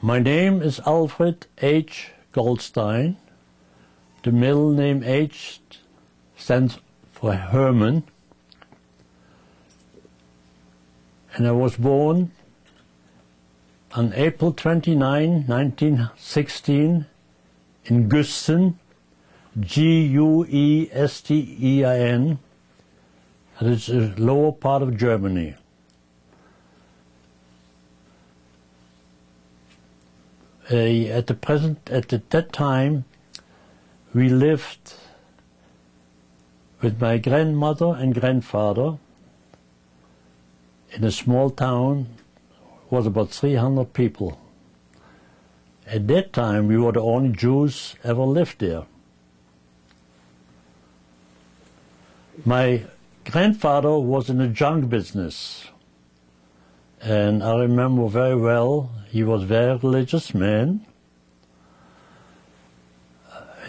My name is Alfred H. Goldstein. The middle name H stands for Herman. And I was born on April 29, 1916 in Goldstein, Guestein. That is the lower part of Germany. At that time, we lived with my grandmother and grandfather in a small town. It was about 300 people. At that time, we were the only Jews ever lived there. My grandfather was in the junk business, and I remember very well, he was a very religious man.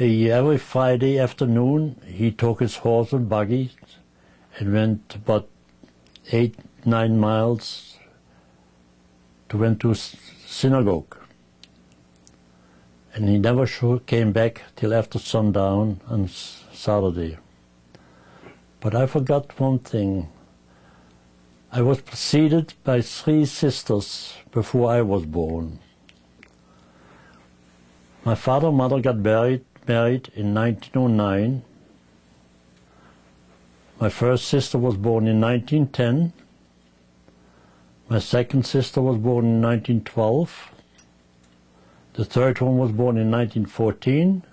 Every Friday afternoon, he took his horse and buggy and went about 8-9 miles went to synagogue. And he never came back till after sundown on Saturday. But I forgot one thing. I was preceded by 3 sisters before I was born. My father and mother got married in 1909. My first sister was born in 1910. My second sister was born in 1912. The third one was born in 1914.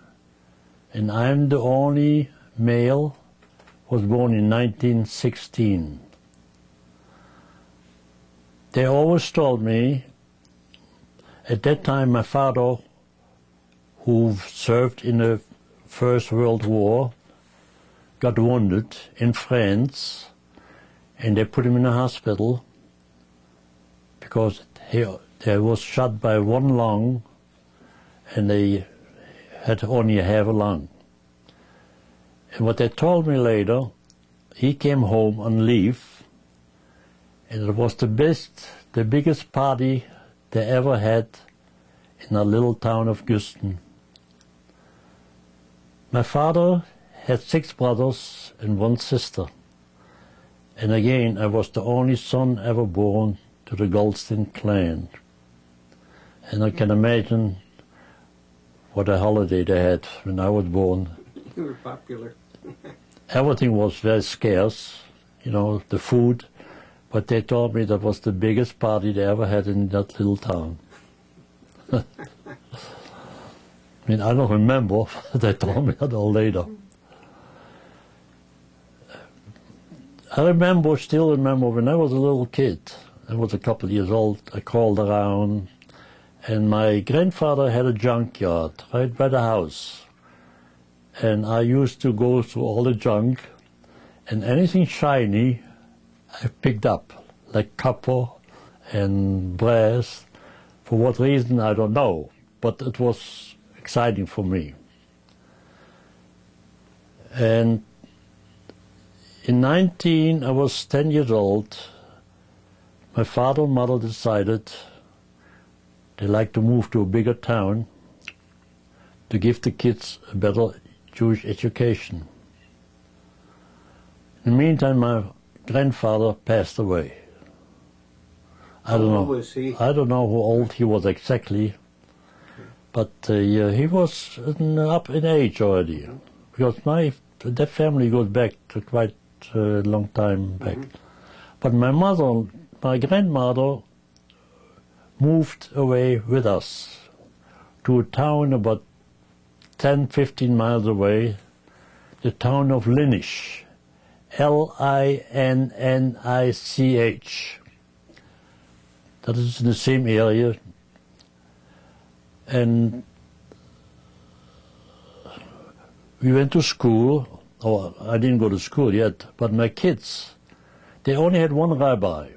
And I'm the only male who was born in 1916. They always told me, at that time my father, who served in the First World War, got wounded in France, and they put him in a hospital because he was shot by one lung, and they had only half a lung. And what they told me later, he came home on leave, and it was the biggest party they ever had in a little town of Goldstein. My father had 6 brothers and 1 sister. And again, I was the only son ever born to the Goldstein clan. And I can imagine what a holiday they had when I was born. You were popular. Everything was very scarce, you know, the food. But they told me that was the biggest party they ever had in that little town. I mean, I don't remember. They told me that all later. I still remember when I was a little kid, I was a couple of years old, I crawled around, and my grandfather had a junkyard right by the house. And I used to go through all the junk, and anything shiny I picked up, like copper and brass. For what reason, I don't know, but it was exciting for me. And I was 10 years old, my father and mother decided they like to move to a bigger town to give the kids a better Jewish education. In the meantime, my grandfather passed away. I don't know. How old was he? I don't know how old he was exactly, but he was up in age already, because that family goes back to quite a long time back. But my grandmother moved away with us to a town about 10-15 miles away, the town of Linnich, L-I-N-N-I-C-H. That is in the same area. And we went to school. Oh, I didn't go to school yet, but my kids, they only had one rabbi.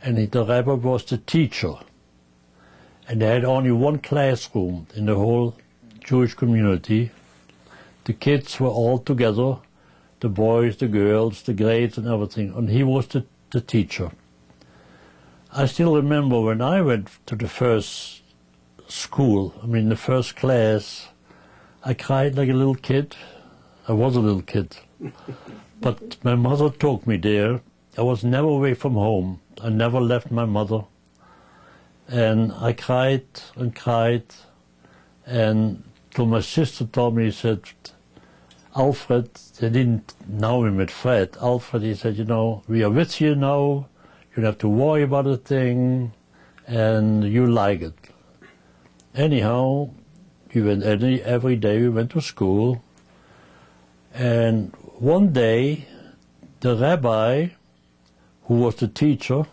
And the rabbi was the teacher. And they had only one classroom in the whole Jewish community. The kids were all together, the boys, the girls, the grades and everything, and he was the teacher. I still remember when I went to the first school, I mean the first class, I cried like a little kid. I was a little kid. But my mother took me there. I was never away from home. I never left my mother. And I cried and cried. And till my sister told me, he said, Alfred, they didn't know him with Fred. Alfred, he said, you know, we are with you now. You don't have to worry about a thing. And you like it. Anyhow, we went every day we went to school. And one day, the rabbi, who was the teacher,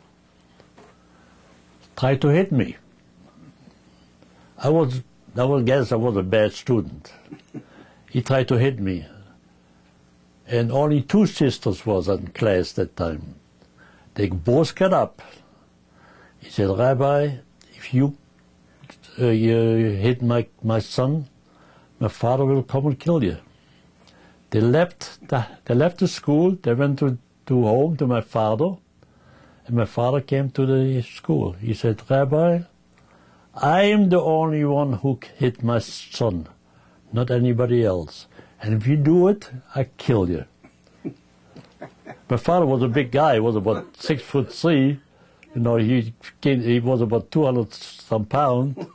tried to hit me. I would guess I was a bad student. He tried to hit me. And only 2 sisters was in class that time. They both got up. He said, Rabbi, if you hit my son, my father will come and kill you. They left the school, they went to home to my father, and my father came to the school. He said, Rabbi, I am the only one who hit my son, not anybody else. And if you do it, I kill you. My father was a big guy, he was about 6'3". You know, he was about 200-some pounds.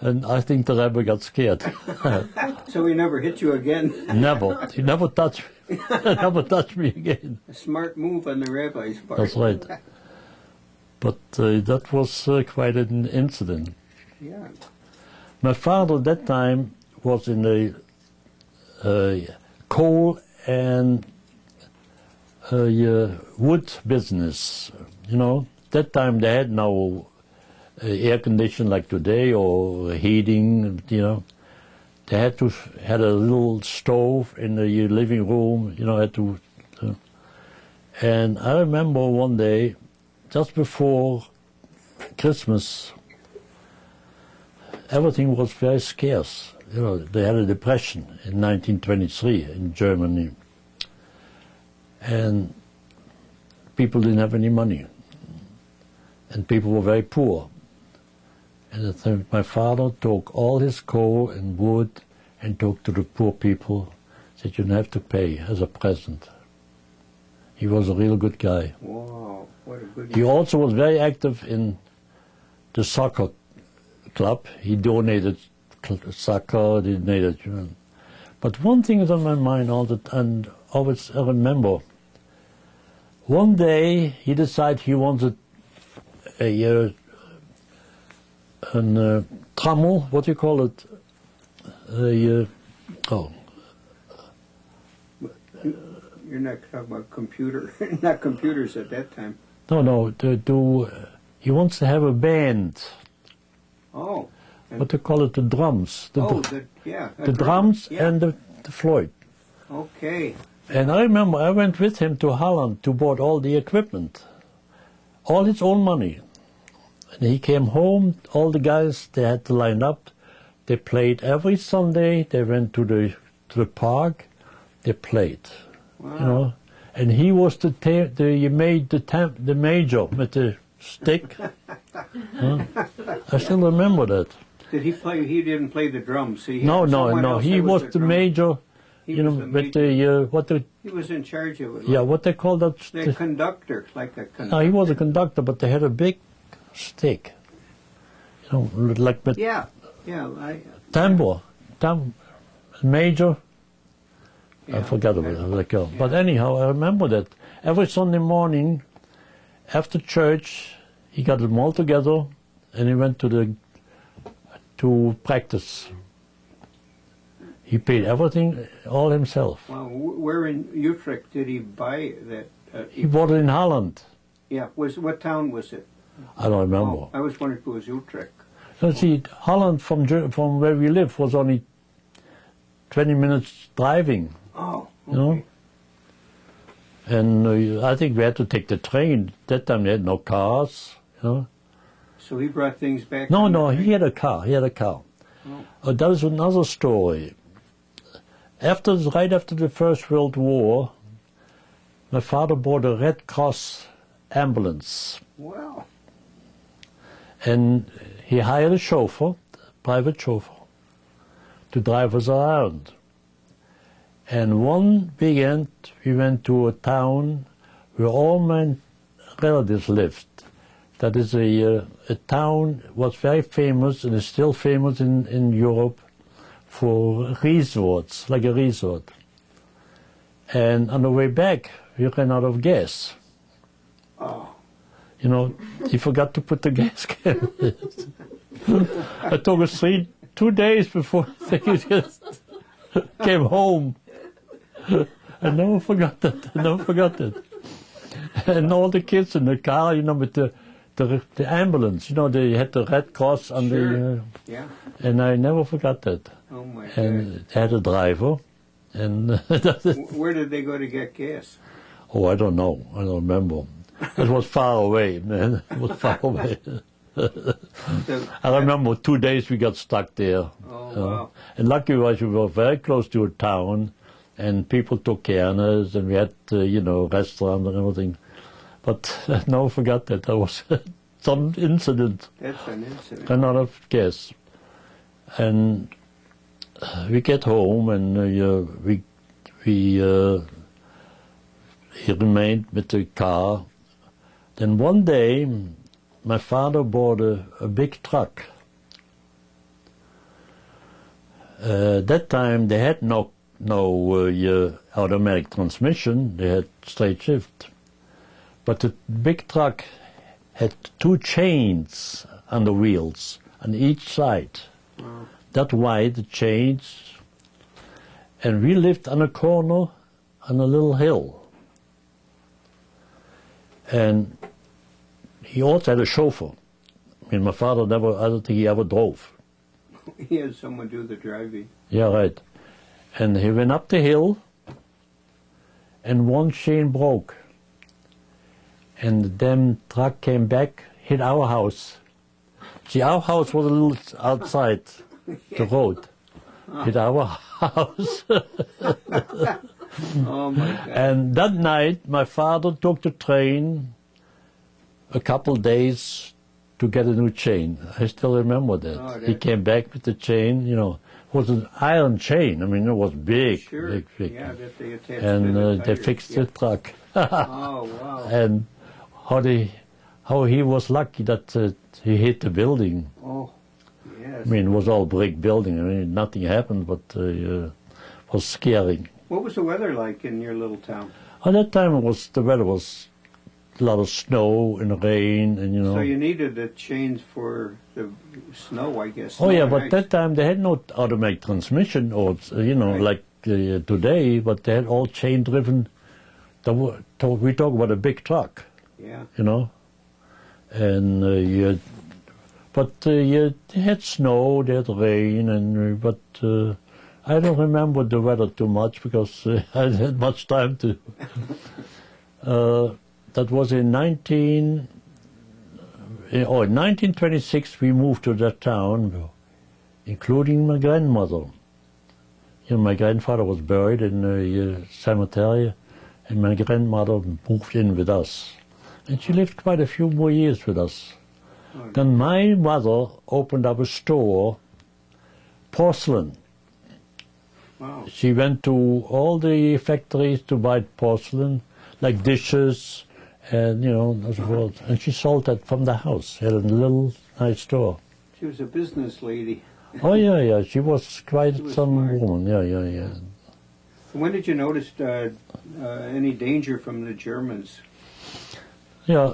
And I think the rabbi got scared. So he never hit you again? Never. He never touched me. Never touched me again. A smart move on the rabbi's part. That's right. But that was quite an incident. Yeah. My father at that time was in the coal and wood business. You know, that time they had no air conditioning like today or heating, you know. They had a little stove in the living room, you know, and I remember one day, just before Christmas, everything was very scarce. You know, they had a depression in 1923 in Germany. And people didn't have any money. And people were very poor. And I think my father took all his coal and wood and took to the poor people, said you don't have to pay as a present. He was a real good guy. Wow, what a good guy. He also was very active in the soccer club. He donated soccer, he donated, you know. But one thing is on my mind all the time, and always I remember. One day he decided he wanted a trommel, what do you call it? You're not talking about computer, not computers at that time. No, he wants to have a band. Oh. What do you call it? The drums. The drums yeah. and the Floyd. Okay. And I remember I went with him to Holland to buy all the equipment, all his own money. And he came home, all the guys, they had to line up. They played every Sunday. They went to the park. They played, wow. You know. And he was the major with the stick. I still remember that. Did he play? He didn't play the drums. No. He was the major. You know, with the He was in charge of it. Yeah, what they call that? The conductor, like a conductor. No, he was a conductor, but they had a big stick. You know, like with tambour, major. Yeah, I forgot about it. Yeah. But anyhow, I remember that every Sunday morning, after church, he got them all together, and he went to practice. He paid everything all himself. Well, where in Utrecht did he buy that? He bought it in Holland. Yeah, what town was it? I don't remember. Oh, I was wondering if it was Utrecht. You see, Holland from where we live was only 20 minutes driving. Oh, okay. You know? And I think we had to take the train. That time they had no cars. You know? So he brought things back? No, he had a car. Oh. That was another story. Right after the First World War, my father bought a Red Cross ambulance. Wow. And he hired a chauffeur, private chauffeur, to drive us around. And one weekend we went to a town where all my relatives lived. That is a town was very famous and is still famous in Europe for resorts, like a resort. And on the way back, we ran out of gas. Oh. You know, he forgot to put the gas can in. It took us 2 days before he came home. I never forgot that. I never forgot that. And all the kids in the car, you know, with the ambulance, you know, they had the Red Cross on the... yeah. And I never forgot that. Oh, my God. And they had a driver. And Where did they go to get gas? oh, I don't know. I don't remember. It was far away, man. It was far away. I remember 2 days we got stuck there. Oh, wow. And lucky was we were very close to a town, and people took care of us, and we had, you know, restaurants and everything. But I never forgot that. There was some incident. That's an incident. Ran out of gas. And we get home, and he remained with the car. Then one day, my father bought a big truck. That time they had no automatic transmission. They had straight shift. But the big truck had 2 chains on the wheels on each side. Wow. That wide, the chains. And we lived on a corner on a little hill. And he also had a chauffeur. I mean, my father never, I don't think he ever drove. He had someone do the driving. Yeah, right. And he went up the hill, and one chain broke. And the damn truck came back, hit our house. See, our house was a little outside the road. Hit our house. Oh, my God. And that night, my father took the train a couple days to get a new chain. I still remember that. Oh, he came back with the chain, you know. It was an iron chain. I mean, it was big, Sure. big. Yeah, that they attached And to the they tires. fixed Yeah. the truck. Oh, wow. And how he was lucky that he hit the building. Oh, yes. I mean, it was all brick building. I mean, nothing happened, but it was scary. What was the weather like in your little town? At that time, the weather was a lot of snow and rain, and you know. So you needed the chains for the snow, I guess. Oh yeah, snow but and that ice. time they had no automatic transmission, or you know, Right. like today. But they had all chain driven. We talk about a big truck, Yeah. you know, and they had snow, they had rain, and but I don't remember the weather too much because I didn't have much time to. That was in 1926 we moved to that town, including my grandmother. You know, my grandfather was buried in a cemetery, and my grandmother moved in with us. And she lived quite a few more years with us. Oh, Then my mother opened up a store, porcelain. wow. She went to all the factories to buy porcelain, like dishes, and you know, and so forth. And she sold that from the house. She had a little nice store. She was a business lady. Oh yeah, she was quite She was some smart. woman. Yeah. When did you notice any danger from the Germans? Yeah.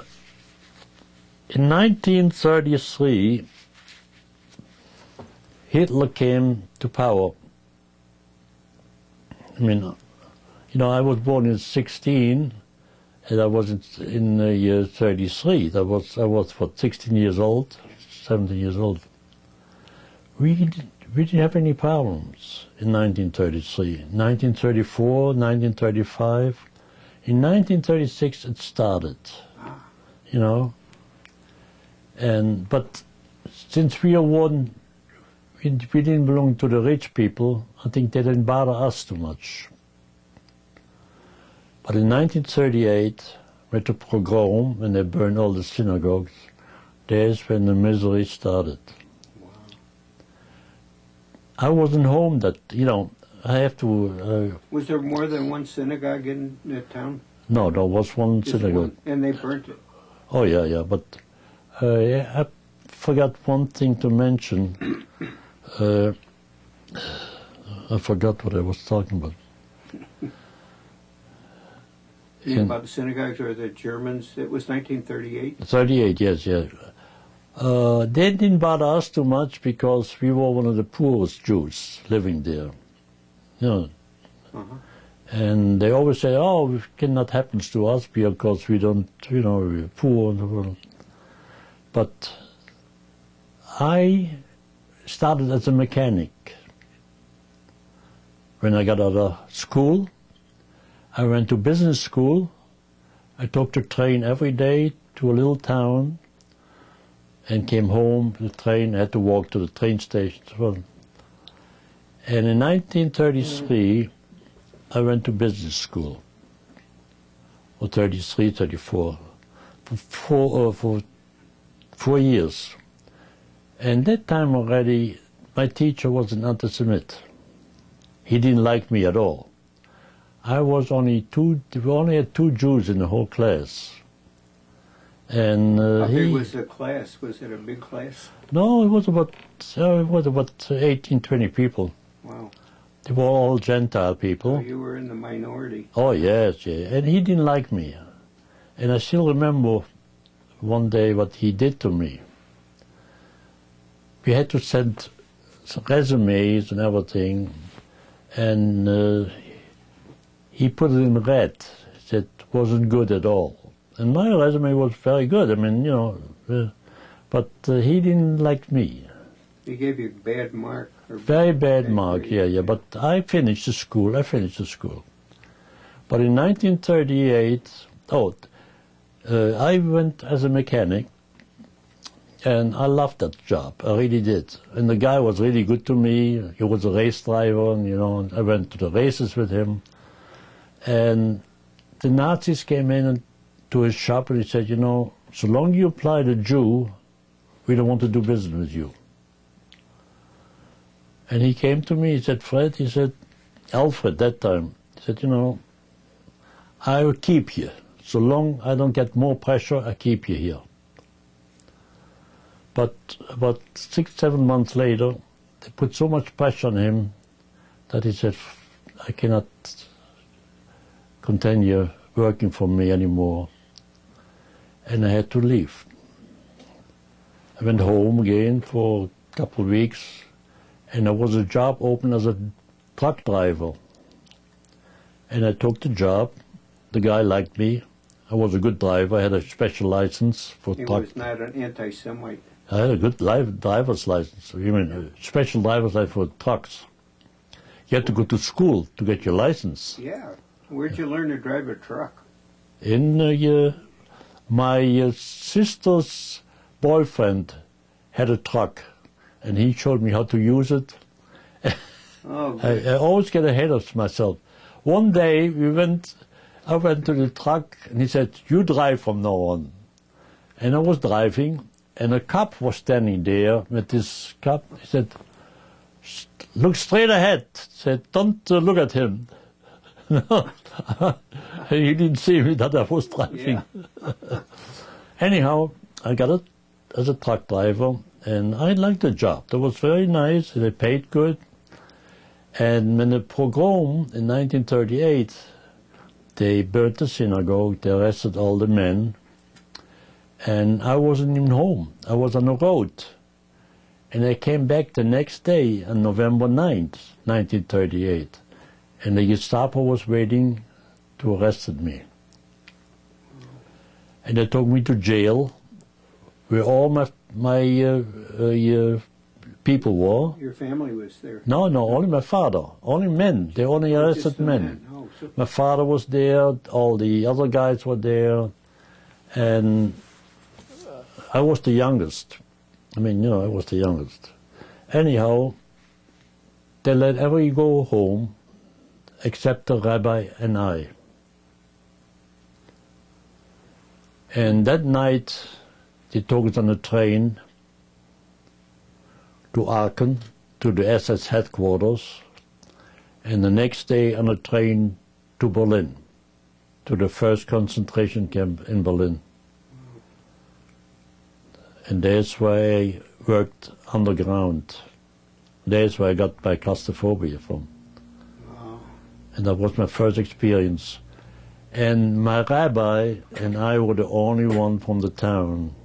In 1933, Hitler came to power. I mean, you know, I was born in 16, and I was in the year 33. I was what, 16 years old, 17 years old. We didn't have any problems in 1933. 1934, 1935. In 1936 it started, you know. But since we didn't belong to the rich people, I think they didn't bother us too much. But in 1938, with the pogrom, when they burned all the synagogues, There's when the misery started. Wow. I wasn't home that, I have to... Was there more than one synagogue in that town? No, there was one Just synagogue. one, and they burnt it. Oh, yeah, but I forgot one thing to mention. I forgot what I was talking about. About the synagogues or the Germans? It was 1938? 38, yes, yeah. They didn't bother us too much because we were one of the poorest Jews living there. And they always say, oh, it cannot happen to us because we don't, we're poor. But I started as a mechanic. When I got out of school, I went to business school. I took the train every day to a little town and came home. The train, I had to walk to the train station. And in 1933, I went to business school, or 33, 34, for 4 years. And that time already, my teacher was an anti-Semite. He didn't like me at all. We only had 2 Jews in the whole class. And how big was the class? Was it a big class? No, it was about 18, 20 people. Wow. They were all Gentile people. So you were in the minority. Oh, yes, yeah. And he didn't like me. And I still remember one day what he did to me. We had to send some resumes and everything, and he put it in red. He said it wasn't good at all. And my resume was very good. I mean, but he didn't like me. He gave you a bad mark. Very bad mark, yeah. But I finished the school. But in 1938, I went as a mechanic, and I loved that job. I really did. And the guy was really good to me. He was a race driver, and I went to the races with him. And the Nazis came in to his shop and he said, so long you apply the Jew, we don't want to do business with you. And he came to me, he said, Alfred, that time, he said, I will keep you. So long I don't get more pressure, I keep you here. But about 6, 7 months later, they put so much pressure on him that he said, I cannot continue working for me anymore. And I had to leave. I went home again for a couple of weeks, and there was a job open as a truck driver. And I took the job. The guy liked me. I was a good driver. I had a special license for truck. He was not an anti-Semite. I had a good driver's license. I mean, a special driver's license for trucks. You had to go to school to get your license. Yeah. Where'd you learn to drive a truck? In my sister's boyfriend had a truck, and he showed me how to use it. Oh, I always get ahead of myself. One day I went to the truck, and he said, you drive from now on. And I was driving, and a cop was standing there with this cup. He said, look straight ahead. He said, don't look at him. He didn't see me that I was driving. yeah. Anyhow, I got it as a truck driver, and I liked the job. It was very nice, they paid good. And when the pogrom in 1938, they burnt the synagogue, they arrested all the men, and I wasn't even home. I was on the road. And I came back the next day on November 9th, 1938, and the Gestapo was waiting to arrest me. And they took me to jail, where all my people were. Your family was there? No, only my father. Only men. They only arrested men. Oh, so My father was there, all the other guys were there, and I was the youngest. I was the youngest. Anyhow, they let everybody go home except the rabbi and I. And that night, they took us on a train to Aachen, to the SS headquarters, and the next day on a train to Berlin, to the first concentration camp in Berlin. And that's where I worked underground. That's where I got my claustrophobia from. Wow. And that was my first experience. And my rabbi and I were the only one from the town.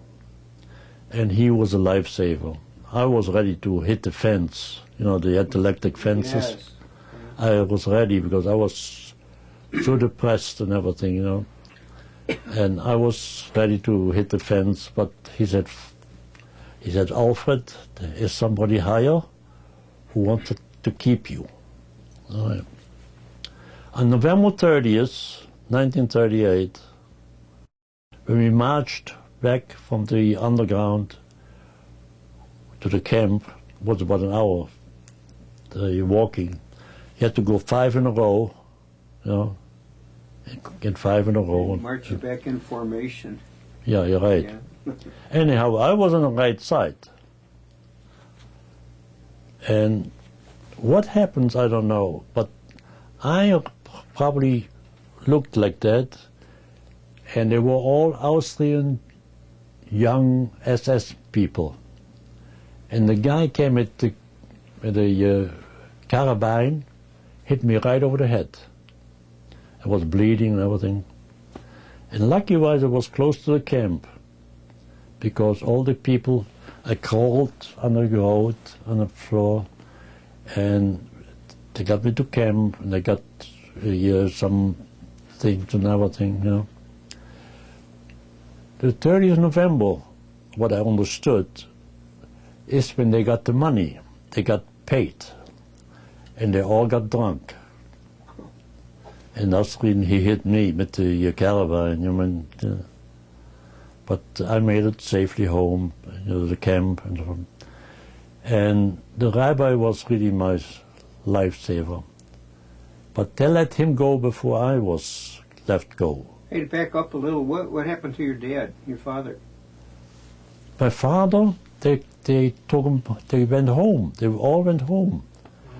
And he was a lifesaver. I was ready to hit the fence. You know, they had electric fences. Yes. I was ready because I was so depressed and everything, you know. And I was ready to hit the fence, but he said, Alfred, there is somebody higher who wanted to keep you. All right. On November 30th, 1938, when we marched back from the underground to the camp, it was about an hour walking. You had to go 5 in a row, you know, get 5 in a row. March you back in formation. Yeah, you're right. Yeah. Anyhow, I was on the right side. And what happens, I don't know, but I probably looked like that, and they were all Austrian young SS people. And the guy came with the carabine, hit me right over the head. I was bleeding and everything. And lucky-wise, I was close to the camp, because all the people, I crawled on the road, on the floor, and they got me to camp, and they got some things and everything, you know. The 30th of November, what I understood, is when they got the money, they got paid, and they all got drunk. And that's when he hit me with the caravan, you know. But I made it safely home, you know, the camp and so on. And the rabbi was really my lifesaver. But they let him go before I was left go. Hey, to back up a little, what happened to your dad, your father? My father, they took him, they went home. They all went home.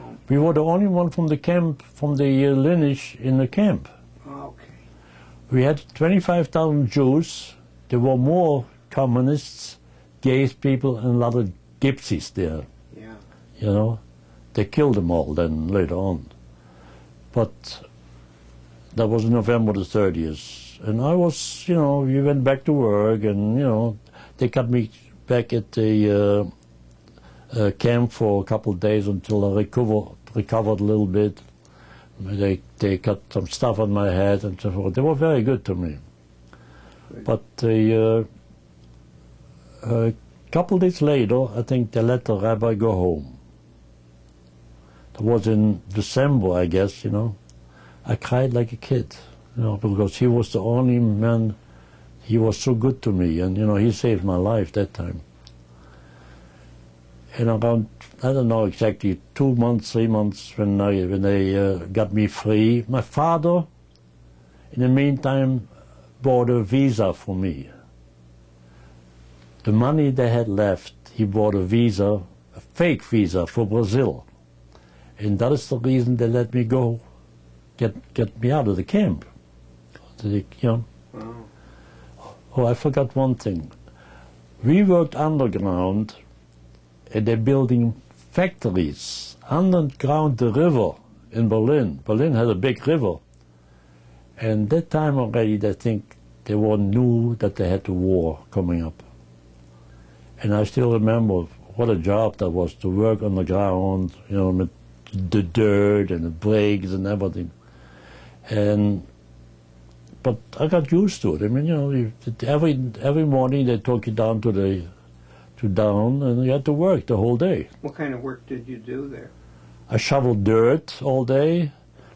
Oh. We were the only one from the camp, from the lineage in the camp. Okay. We had 25,000 Jews. There were more communists, gay people, and a lot of gypsies there. Yeah. You know, they killed them all then later on. But that was November the 30th. And I was, you know, we went back to work, and, you know, they got me back at the camp for a couple of days until I recovered a little bit. They got some stuff on my head and so forth. They were very good to me. Good. But a couple of days later, I think they let the rabbi go home. That was in December, I guess, you know. I cried like a kid, you know, because he was the only man, he was so good to me, and, you know, he saved my life that time. And around, I don't know exactly, 2 months, 3 months, when they got me free, my father, in the meantime, bought a visa for me. The money they had left, he bought a visa, a fake visa for Brazil. And that is the reason they let me go, get me out of the camp. You know. Wow. Oh, I forgot one thing. We worked underground, and they're building factories underground the river in Berlin. Berlin had a big river. And that time already, I think they all knew that they had a war coming up. And I still remember what a job that was to work on the ground, you know, with the dirt and the bricks and everything. But I got used to it. I mean, you know, every morning they took you down to down, and you had to work the whole day. What kind of work did you do there? I shoveled dirt all day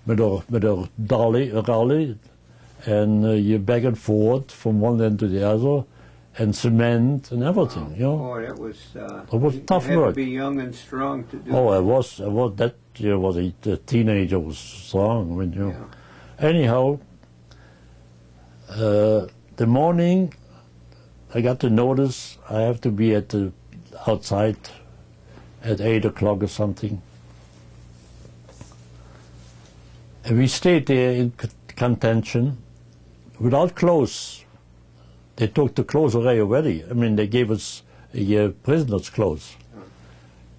with a dolly, and you back and forth from one end to the other, and cement and everything. You know. Oh, that was. It was tough you had work. to be young and strong to do. Oh, I was that year was a teenager, was strong. I mean, you know. Yeah. Anyhow, the morning I got the notice I have to be at the outside at 8 o'clock or something. And we stayed there in contention without clothes. They took the clothes away already. I mean, they gave us prisoners' clothes.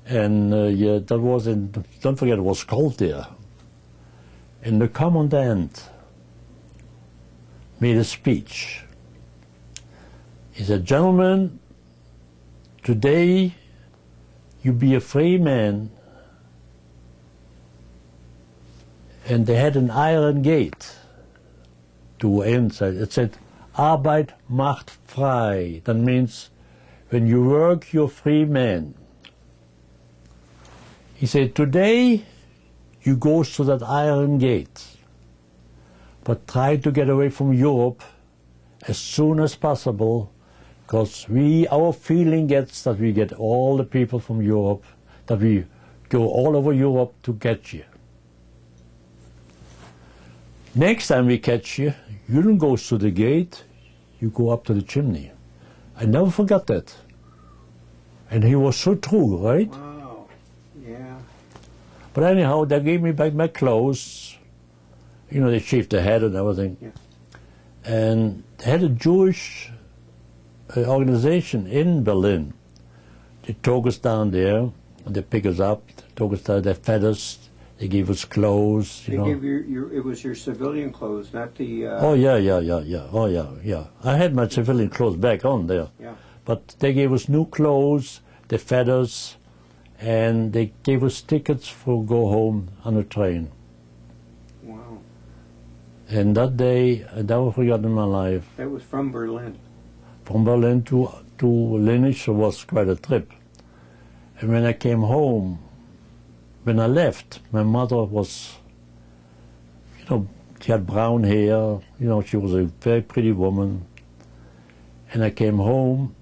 And that was in, don't forget, it was cold there. And the commandant made a speech. He said, "Gentlemen, today you be a free man." And they had an iron gate to inside. It said, "Arbeit macht frei." That means when you work, you're a free man. He said, "Today you go to that iron gate, but try to get away from Europe as soon as possible, because our feeling gets that we get all the people from Europe, that we go all over Europe to get you. Next time we catch you, you don't go through the gate, you go up to the chimney." I never forgot that. And he was so true, right? Wow. Yeah. But anyhow, they gave me back my clothes. You know, they shaved the head and everything. Yeah. And they had a Jewish organization in Berlin. They took us down there, and they picked us up, took us down, they fed us, they gave us clothes, They gave it was your civilian clothes, not the... Oh, yeah. Oh, yeah. I had my civilian clothes back on there. Yeah. But they gave us new clothes, they fed us, and they gave us tickets for go home on a train. Wow. And that day, I never forgot in my life. That was from Berlin. From Berlin to Linnich was quite a trip. And when I came home, when I left, my mother was, she had brown hair, she was a very pretty woman. And I came home,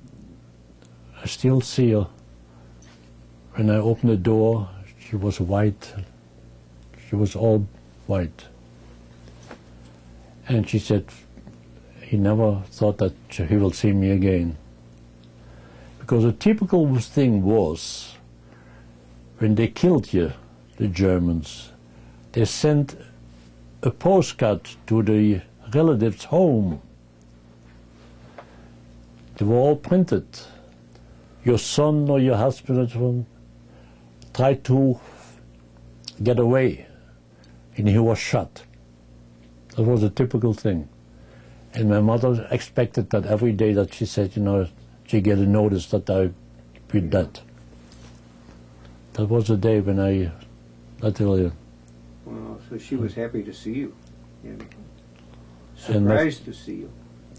I still see her. When I opened the door, she was white. She was all white. And she said, he never thought that he will see me again. Because a typical thing was, when they killed you, the Germans, they sent a postcard to the relatives' home. They were all printed. Your son or your husband tried to get away, and he was shot. That was a typical thing. And my mother expected that every day that she said, she get a notice that I be dead. That was the day when I tell you. Wow, so she was happy to see you. Surprised to see you.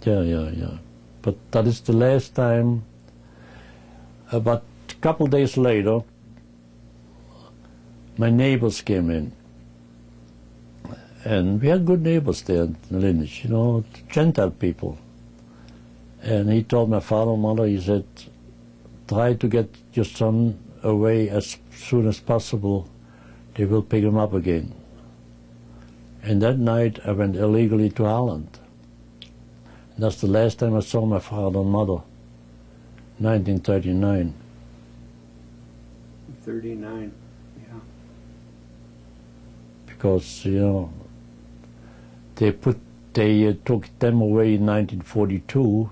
Yeah. But that is the last time. About a couple days later, my neighbors came in. And we had good neighbors there in Linnich, Gentile people. And he told my father and mother, he said, try to get your son away as soon as possible. They will pick him up again. And that night I went illegally to Holland. And that's the last time I saw my father and mother, 1939. 39, yeah. Because, they took them away in 1942,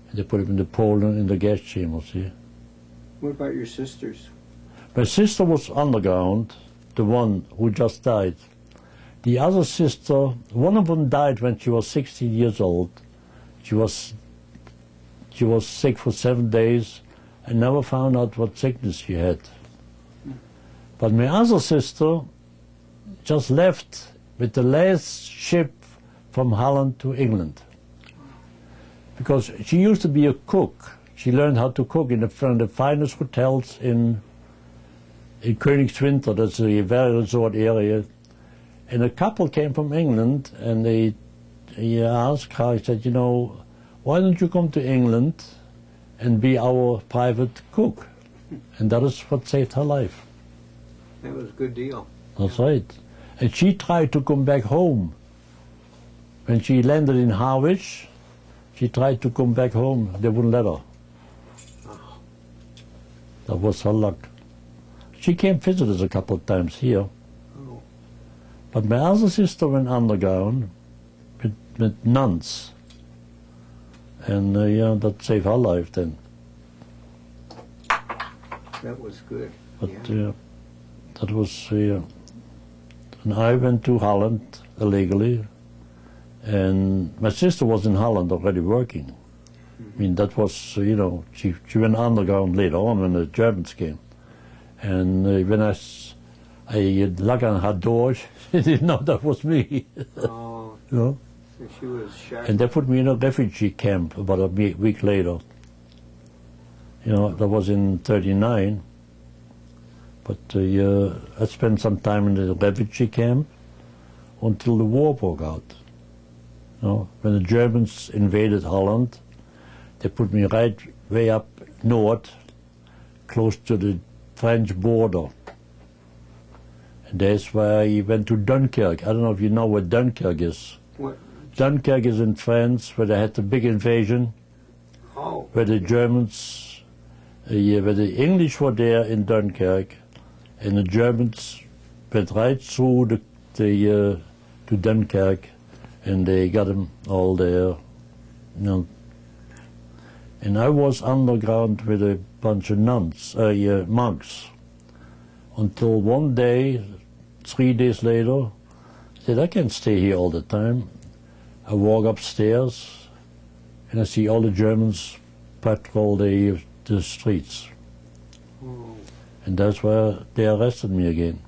and they put them in Poland in the gas chamber, see. What about your sisters? My sister was underground, the one who just died. The other sister, one of them died when she was 16 years old. She was sick for 7 days. I never found out what sickness she had. But my other sister just left with the last ship from Holland to England. Because she used to be a cook. She learned how to cook in the finest hotels in Königswinter, that's a very resort area. And a couple came from England, and he asked her, he said, why don't you come to England and be our private cook? And that is what saved her life. That was a good deal. That's right. And she tried to come back home. When she landed in Harwich, She tried to come back home. They wouldn't let her. Oh. That was her luck. She came visit us a couple of times here. Oh. But my other sister went underground with nuns. And yeah, that saved her life then. That was good. But Yeah. that was, and I went to Holland illegally, and my sister was in Holland already working. I mean, that was, you know, she went underground later on when the Germans came. And when I knocked on her door, she didn't know that was me. Oh, You know? so she was shocked. And they put me in a refugee camp about a week later. You know, that was in '39. But I spent some time in the refugee camp until the war broke out. You know, when the Germans invaded Holland, they put me right way up north, close to the French border. And that's why I went to Dunkirk. I don't know if you know where Dunkirk is. What? Dunkirk is in France, where they had the big invasion, Oh. where the Germans, where the English were there in Dunkirk, and the Germans went right through to Dunkirk, and they got them all there. You know. And I was underground with a bunch of monks, until one day, 3 days later, I said, I can't stay here all the time. I walk upstairs, and I see all the Germans patrol the streets. Oh. And that's where they arrested me again.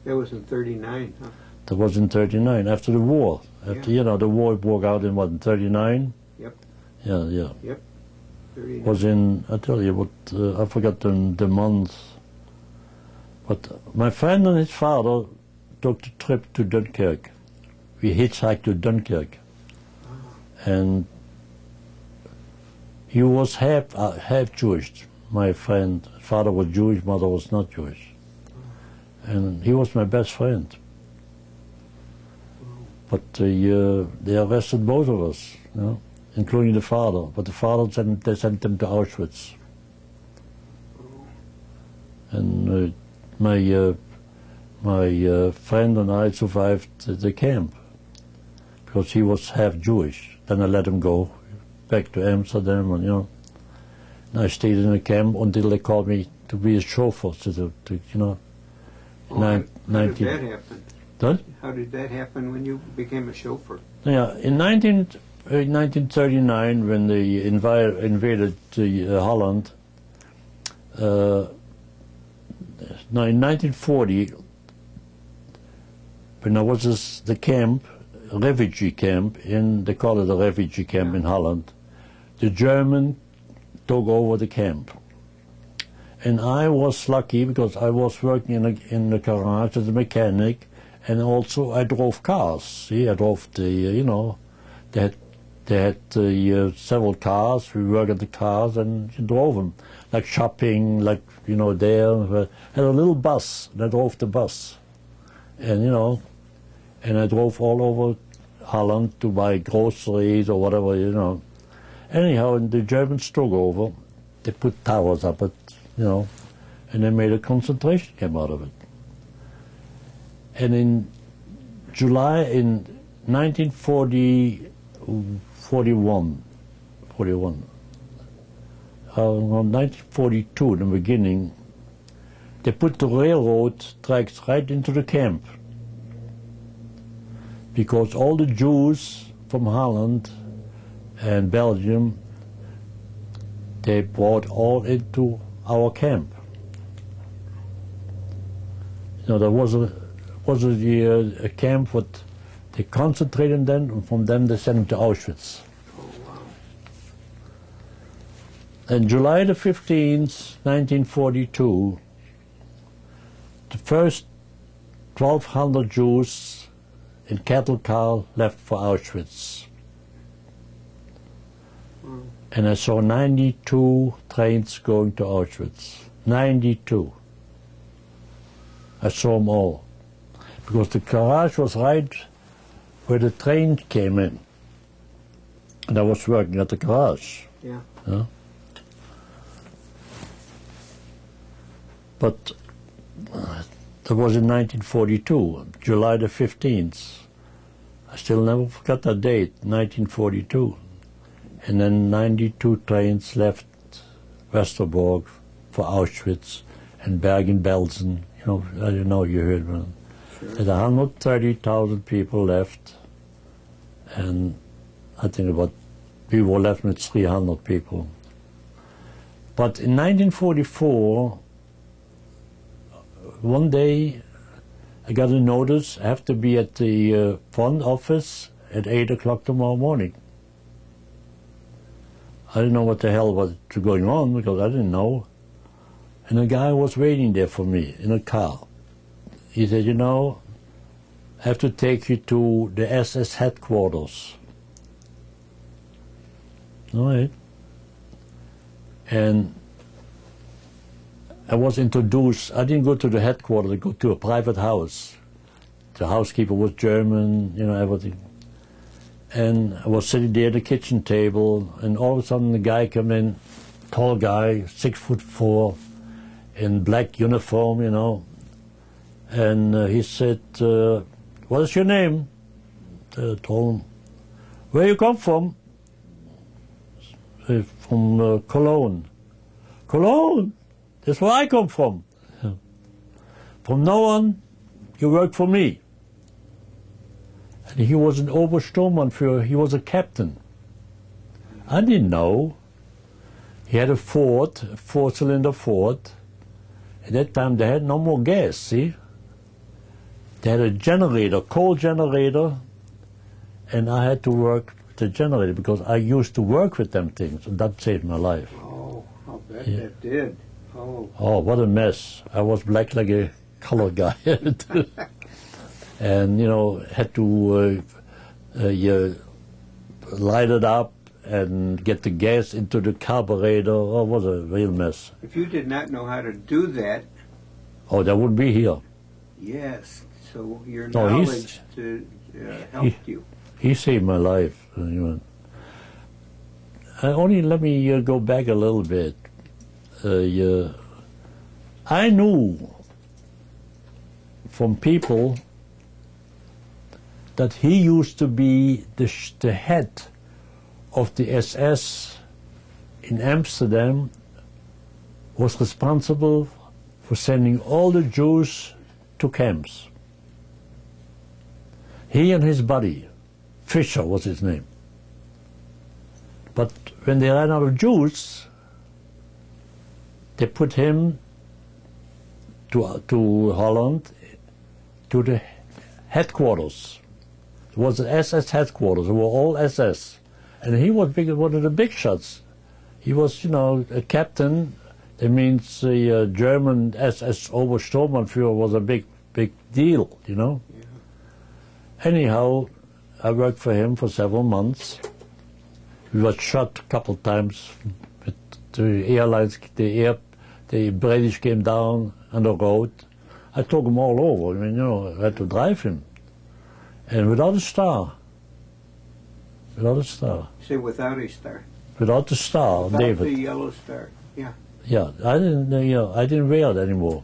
That was in '39, huh? That was in '39, after the war. After, Yeah. you know, the war broke out in what, in '39? Yep. Yeah. 39. Was in, I tell you what, I forgot the month. But my friend and his father took the trip to Dunkirk. We hitchhiked to Dunkirk. And he was half Jewish. My friend, father was Jewish, mother was not Jewish. And he was my best friend. But they arrested both of us, you know, including the father. But the father, they sent him to Auschwitz. And my friend and I survived the camp because he was half Jewish. Then I let him go back to Amsterdam, and you know, and I stayed in the camp until they called me to be a chauffeur. To you know, Oh, how did that happen? What? How did that happen when you became a chauffeur? Yeah, in 1939, when they invaded Holland, in 1940, when I was the camp, a refugee camp, they call it a refugee camp in Holland, the German took over the camp. And I was lucky because I was working in the garage as a mechanic, and also I drove cars. See, I drove you know, they had several cars. We worked at the cars and drove them, like shopping, like, you know, there. I had a little bus, and I drove the bus. And, you know, and I drove all over Holland to buy groceries or whatever, you know. Anyhow, and the Germans took over. They put towers up it, you know, and they made a concentration camp out of it. And in July, in 1941, 1942, in the beginning, they put the railroad tracks right into the camp, because all the Jews from Holland and Belgium, they brought all into our camp. You know, there was a camp what they concentrated them, and from them they sent them to Auschwitz. Oh, wow. And July the 15th, 1942, the first 1,200 Jews in cattle car left for Auschwitz. And I saw 92 trains going to Auschwitz. 92. I saw them all. Because the garage was right where the train came in. And I was working at the garage. Yeah. Yeah. But that was in 1942, July the 15th. I still never forgot that date, 1942. And then 92 trains left Westerbork for Auschwitz and Bergen-Belsen. You know, I don't know, you heard about it. Sure. There's 130,000 people left, and I think about we were left with 300 people. But in 1944, one day I got a notice, I have to be at the front office at 8 o'clock tomorrow morning. I didn't know what the hell was going on because I didn't know. And a guy was waiting there for me in a car. He said, you know, I have to take you to the SS headquarters. All right. And I was introduced, I didn't go to the headquarters, I go to a private house. The housekeeper was German, you know, everything. And I was sitting there at the kitchen table, and all of a sudden the guy came in, tall guy, 6'4", in black uniform, you know. And he said, what is your name? I told him, where you come from? From Cologne. Cologne? That's where I come from. From now on, you work for me. And he was an Obersturmbannführer, he was a captain. I didn't know. He had a Ford, a four-cylinder Ford. At that time they had no more gas, see? They had a generator, coal generator, and I had to work with the generator because I used to work with them things, and that saved my life. Oh, I'll bet that did. Oh, what a mess. I was black like a colored guy. And, you know, had to light it up and get the gas into the carburetor. Oh, it was a real mess. If you did not know how to do that... Oh, that would be here. Yes, so your No, knowledge helped you. He saved my life. Only let me go back a little bit. I knew from people that he used to be the head of the SS in Amsterdam, was responsible for sending all the Jews to camps. He and his buddy, Fischer was his name. But when they ran out of Jews, they put him to Holland, to the headquarters. It was the SS headquarters. They were all SS. And he was one of the big shots. He was, you know, a captain. That means the German SS Obersturmbannführer was a big deal, you know. Yeah. Anyhow, I worked for him for several months. We were shot a couple times. With the airlines, the British came down on the road. I took him all over. I mean, you know, I had to drive him. And without a star. Without a star. Say without a star. Without the star, without David. The yellow star. Yeah. Yeah, I didn't wear it anymore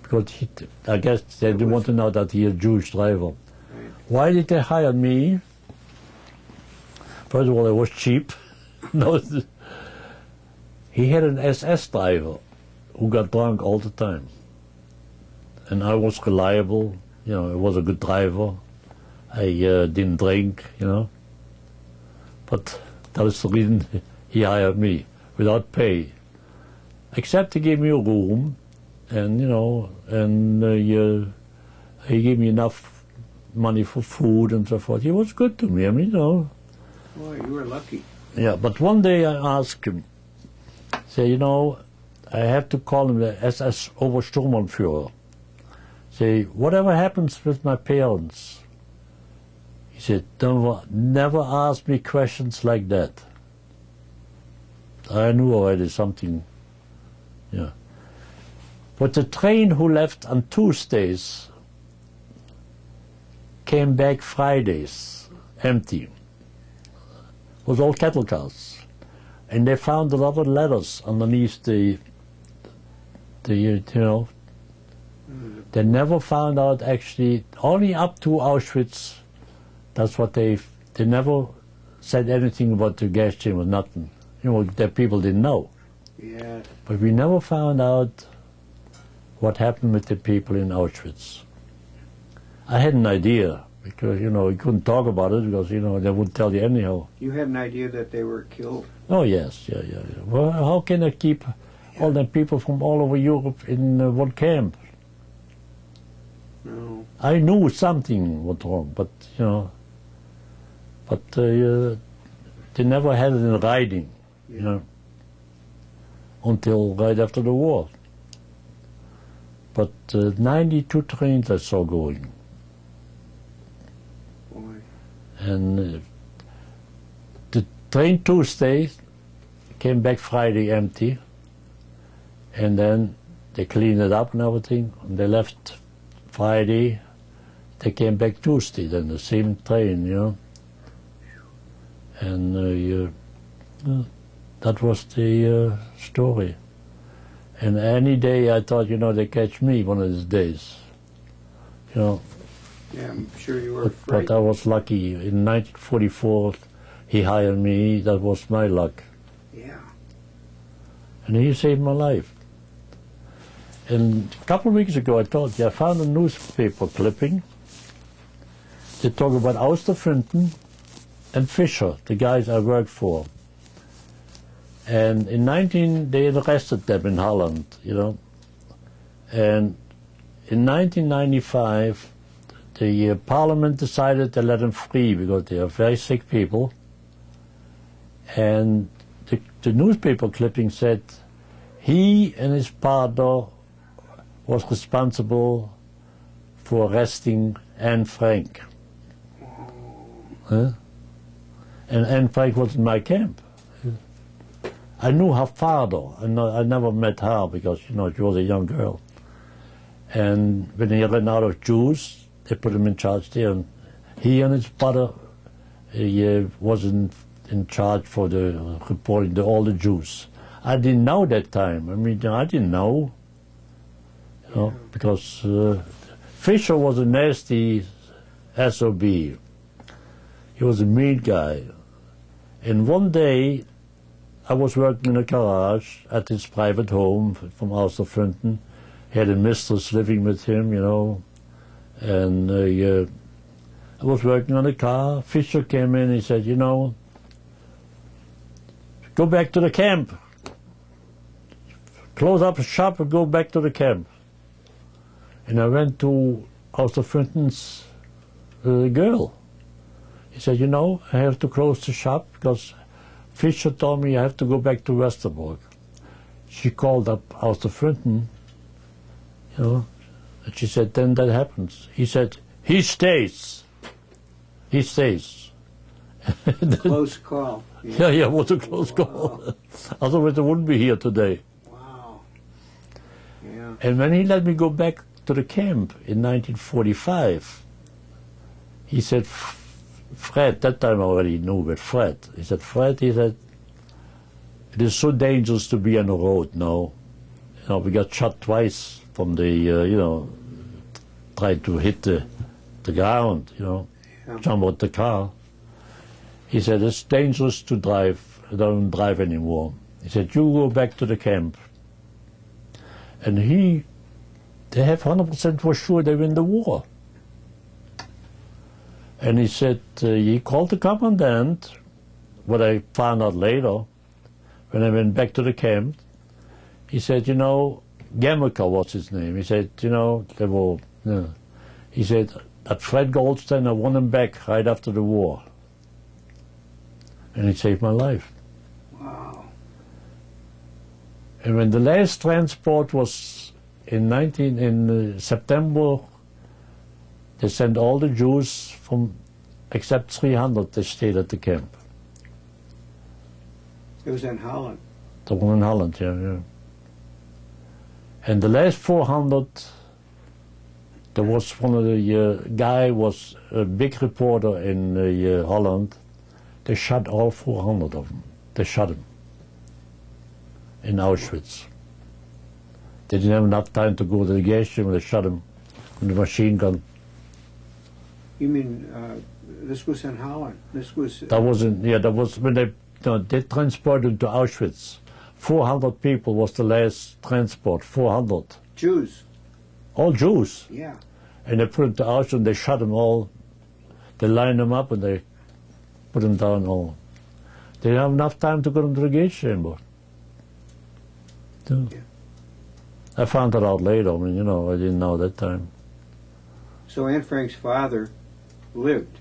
because I guess they didn't want to know that he's a Jewish driver. Right. Why did they hire me? First of all, it was cheap. No, he had an SS driver who got drunk all the time, and I was reliable. You know, I was a good driver. I didn't drink. You know, but that was the reason he hired me without pay. Except he gave me a room, and you know, and he gave me enough money for food and so forth. He was good to me. I mean, you know. Boy, you were lucky. Yeah, but one day I asked him, say, you know, I have to call him the SS Obersturmbannführer. Say, whatever happens with my parents? He said, never ask me questions like that. I knew already something. Yeah. But the train who left on Tuesdays came back Fridays, empty. was all cattle cars. And they found a lot of letters underneath the you know, they never found out actually, only up to Auschwitz, that's what they never said anything about the gas chamber, nothing. You know, the people didn't know. Yeah. But we never found out what happened with the people in Auschwitz. I had an idea, because, you know, you couldn't talk about it because, you know, they wouldn't tell you anyhow. You had an idea that they were killed? Oh, yes, yeah. Well, how can I keep all the people from all over Europe in one camp? No. I knew something was wrong, but, you know, they never had it in writing, you know, until right after the war. But 92 trains I saw going. Boy. And the train Tuesday came back Friday empty, and then they cleaned it up and everything, and they left Friday, they came back Tuesday, then the same train, you know. And that was the story. And any day I thought, you know, they catch me one of these days, you know. Yeah, I'm sure you were afraid. But I was lucky. In 1944, he hired me. That was my luck. Yeah. And he saved my life. And a couple of weeks ago, I told you, I found a newspaper clipping. They talk about Austerfrinten and Fischer, the guys I worked for. And they arrested them in Holland, you know. And in 1995, the parliament decided to let them free because they are very sick people. And the newspaper clipping said he and his partner was responsible for arresting Anne Frank. Huh? And Anne Frank was in my camp. I knew her father. I never met her because, you know, she was a young girl. And when he ran out of Jews, they put him in charge there. And he and his brother was in charge for the reporting to all the Jews. I didn't know that time. I mean, I didn't know. You know, because Fischer was a nasty SOB. He was a mean guy. And one day, I was working in a garage at his private home from Austerfrinten. He had a mistress living with him, you know. And I was working on a car. Fischer came in, he said, you know, go back to the camp. Close up the shop and go back to the camp. And I went to Austerfrinten's girl. He said, you know, I have to close the shop because Fischer told me I have to go back to Westerbork. She called up Austerfrinten, you know, and she said, then that happens. He said, he stays. He stays. Close call. Yeah, it was a close call. Otherwise I wouldn't be here today. Wow. Yeah. And when he let me go back to the camp in 1945, he said, Fred, that time I already knew with Fred. He said, Fred, he said, it is so dangerous to be on the road now. You know, we got shot twice from the, you know, tried to hit the ground, you know, jump out the car. He said, it's dangerous to drive. I don't drive anymore. He said, you go back to the camp. And they have 100% for sure they win the war. And he said, he called the commandant, what I found out later, when I went back to the camp. He said, you know, Gemmeker was his name. He said, you know, he said, that Fred Goldstein, I won him back right after the war. And he saved my life. Wow. And when the last transport was in September, they sent all the Jews except 300, they stayed at the camp. It was in Holland. The one in Holland, yeah. And the last 400, there was one of the guy was a big reporter in Holland. They shot all 400 of them. They shot them in Auschwitz. They didn't have enough time to go to the gas station. They shot them with a machine gun. You mean this was in Holland? This was. That was that was when they transported them to Auschwitz. 400 people was the last transport. 400. Jews. All Jews. Yeah. And they put them to Auschwitz. And they shot them all. They lined them up and they put them down all. They didn't have enough time to go into the gas chamber. So, Yeah. I found that out later. I mean, I didn't know that time. So Anne Frank's father lived.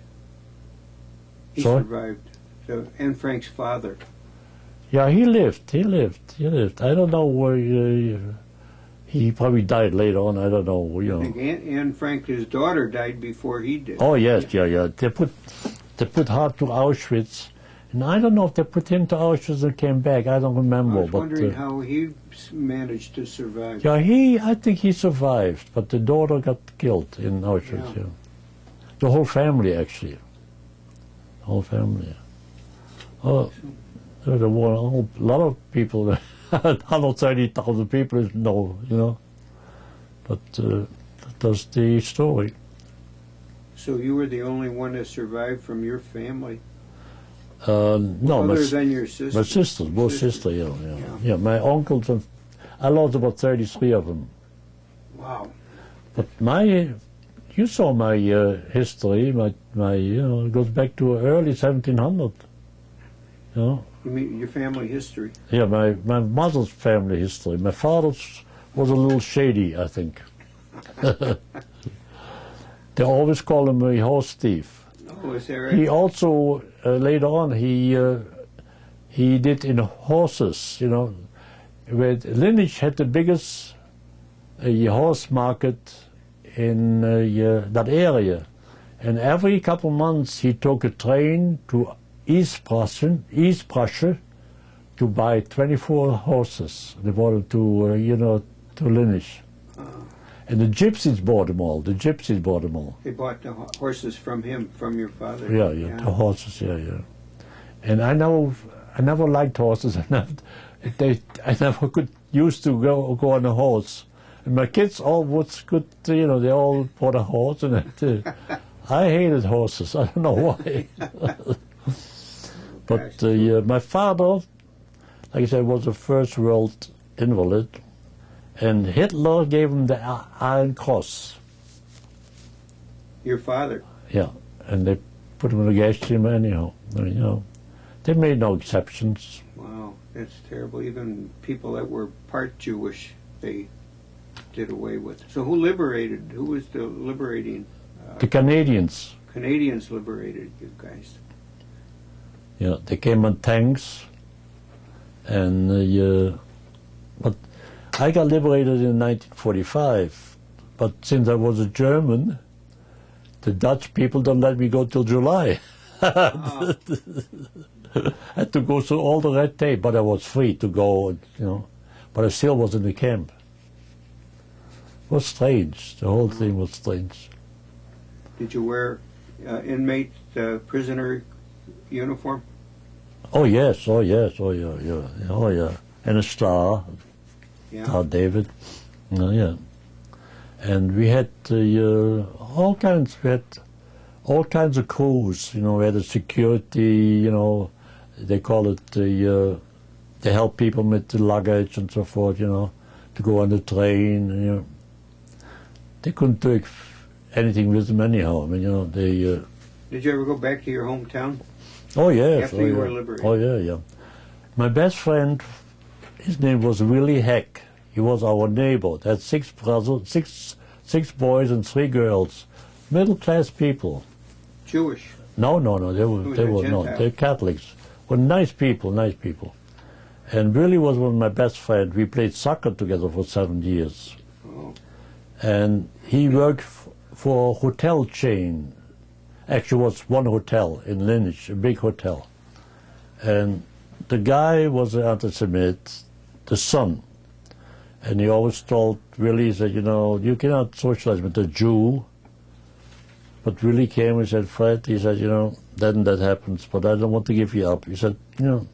He Sorry? survived. So Anne Frank's father. Yeah, he lived. I don't know where he probably died later on. I don't know. I think Anne Frank, his daughter, died before he did. Oh yes, yeah. They put her to Auschwitz, and I don't know if they put him to Auschwitz and came back. I don't remember. I was wondering how he managed to survive. Yeah, I think he survived, but the daughter got killed in Auschwitz. Yeah. The whole family actually. The whole family. Oh, there were a lot of people. 130,000 people know, but that's the story. So you were the only one that survived from your family? No, other than your sister? My sisters, both sisters, yeah. My uncles, I lost about 33 of them. Wow. But you saw my history. My it goes back to early 1700. You mean your family history? Yeah, my mother's family history. My father's was a little shady, I think. They always called him a horse thief. Oh, is that right? He also later on he did in horses. Where Lineage had the biggest horse market in that area, and every couple months he took a train to East Prussia to buy 24 horses. They brought them to Lineage. And the gypsies bought them all. They bought the horses from him, from your father. Yeah, the horses, yeah. And I never liked horses. I never could used to go on a horse. And my kids all was good, they all bought a horse. And I hated horses. I don't know why. But my father, like I said, was a first world invalid. And Hitler gave him the Iron Cross. Your father? Yeah, and they put him in the gas chamber anyhow. They made no exceptions. Wow, that's terrible. Even people that were part Jewish, they did away with. So who was the liberating? The Canadians. Canadians liberated you guys. Yeah, they came on tanks, and but I got liberated in 1945, but since I was a German, the Dutch people don't let me go till July. I had to go through all the red tape, but I was free to go, but I still was in the camp. It was strange. The whole thing was strange. Did you wear inmate prisoner uniform? Oh yes, oh yeah, and a star. Yeah. David, yeah, and we had all kinds. We had all kinds of crews. We had the security. They call it they help people with the luggage and so forth. To go on the train. They couldn't do anything with them anyhow. I mean, they. Did you ever go back to your hometown? Oh yes. After you were liberated. Oh yeah. My best friend. His name was Willie Heck. He was our neighbor. They had 6 brothers, six boys and 3 girls, middle-class people. Jewish? No. They were not. They're Catholics. Well, nice people. And Willie was one of my best friends. We played soccer together for 7 years. Oh. And he worked for a hotel chain. Actually, it was one hotel in Lineage, a big hotel. And the guy was an anti-Semite. The son, and he always told Willie, he said, you cannot socialize with a Jew. But Willie came and said, Fred, he said, then that happens, but I don't want to give you up. He said, you know,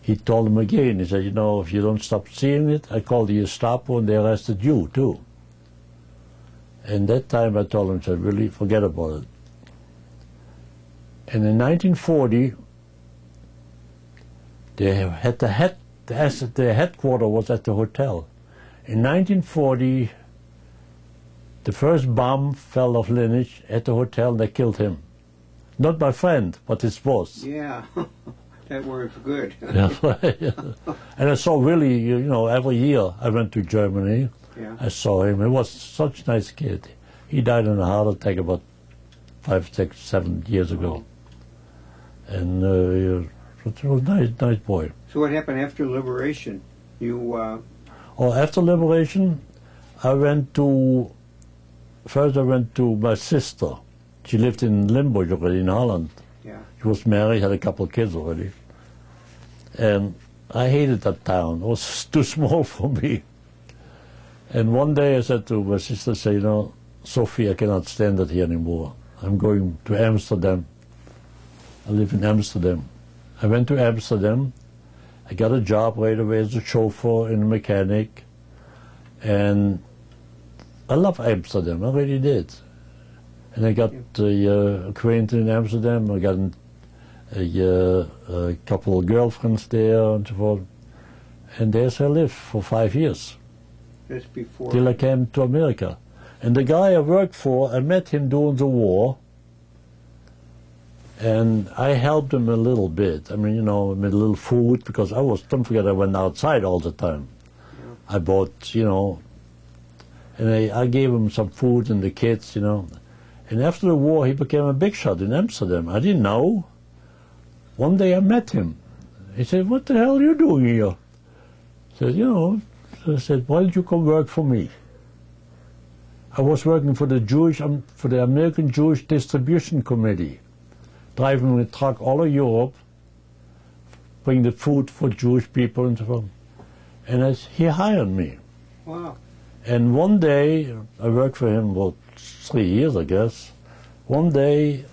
he told him again, he said, you know, if you don't stop seeing it, I called the Gestapo and they arrested you too. And that time I told him, I said, really, forget about it. And in 1940, they had the headquarters was at the hotel. In 1940, the first bomb fell off Lineage at the hotel and they killed him. Not my friend, but his boss. Yeah, that works good. And I saw really, you know, every year I went to Germany. Yeah. I saw him. He was such a nice kid. He died in a heart attack about 5, 6, 7 years ago. And it was a nice boy. So what happened after liberation? You After liberation, first I went to my sister. She lived in Limburg already in Holland. Yeah. She was married, had a couple of kids already. And I hated that town. It was too small for me. And one day I said to my sister, you know, Sophie, I cannot stand it here anymore. I'm going to Amsterdam. I live in Amsterdam. I went to Amsterdam. I got a job right away as a chauffeur and a mechanic. And I love Amsterdam, I really did. And I got acquainted in Amsterdam. I got a couple of girlfriends there and so forth. And there's I lived for 5 years. That's before. Till I came to America. And the guy I worked for, I met him during the war. And I helped him a little bit. I mean, you know, with a little food, because don't forget I went outside all the time. Yeah. I bought, you know, and I gave him some food and the kids, you know. And after the war, he became a big shot in Amsterdam. I didn't know. One day I met him. He said, what the hell are you doing here? I said, you know, I said, why don't you come work for me? I was working for the American Jewish Distribution Committee, driving a truck all over Europe, bring the food for Jewish people and so on. And he hired me. Wow. And one day, I worked for him about 3 years, I guess. One day,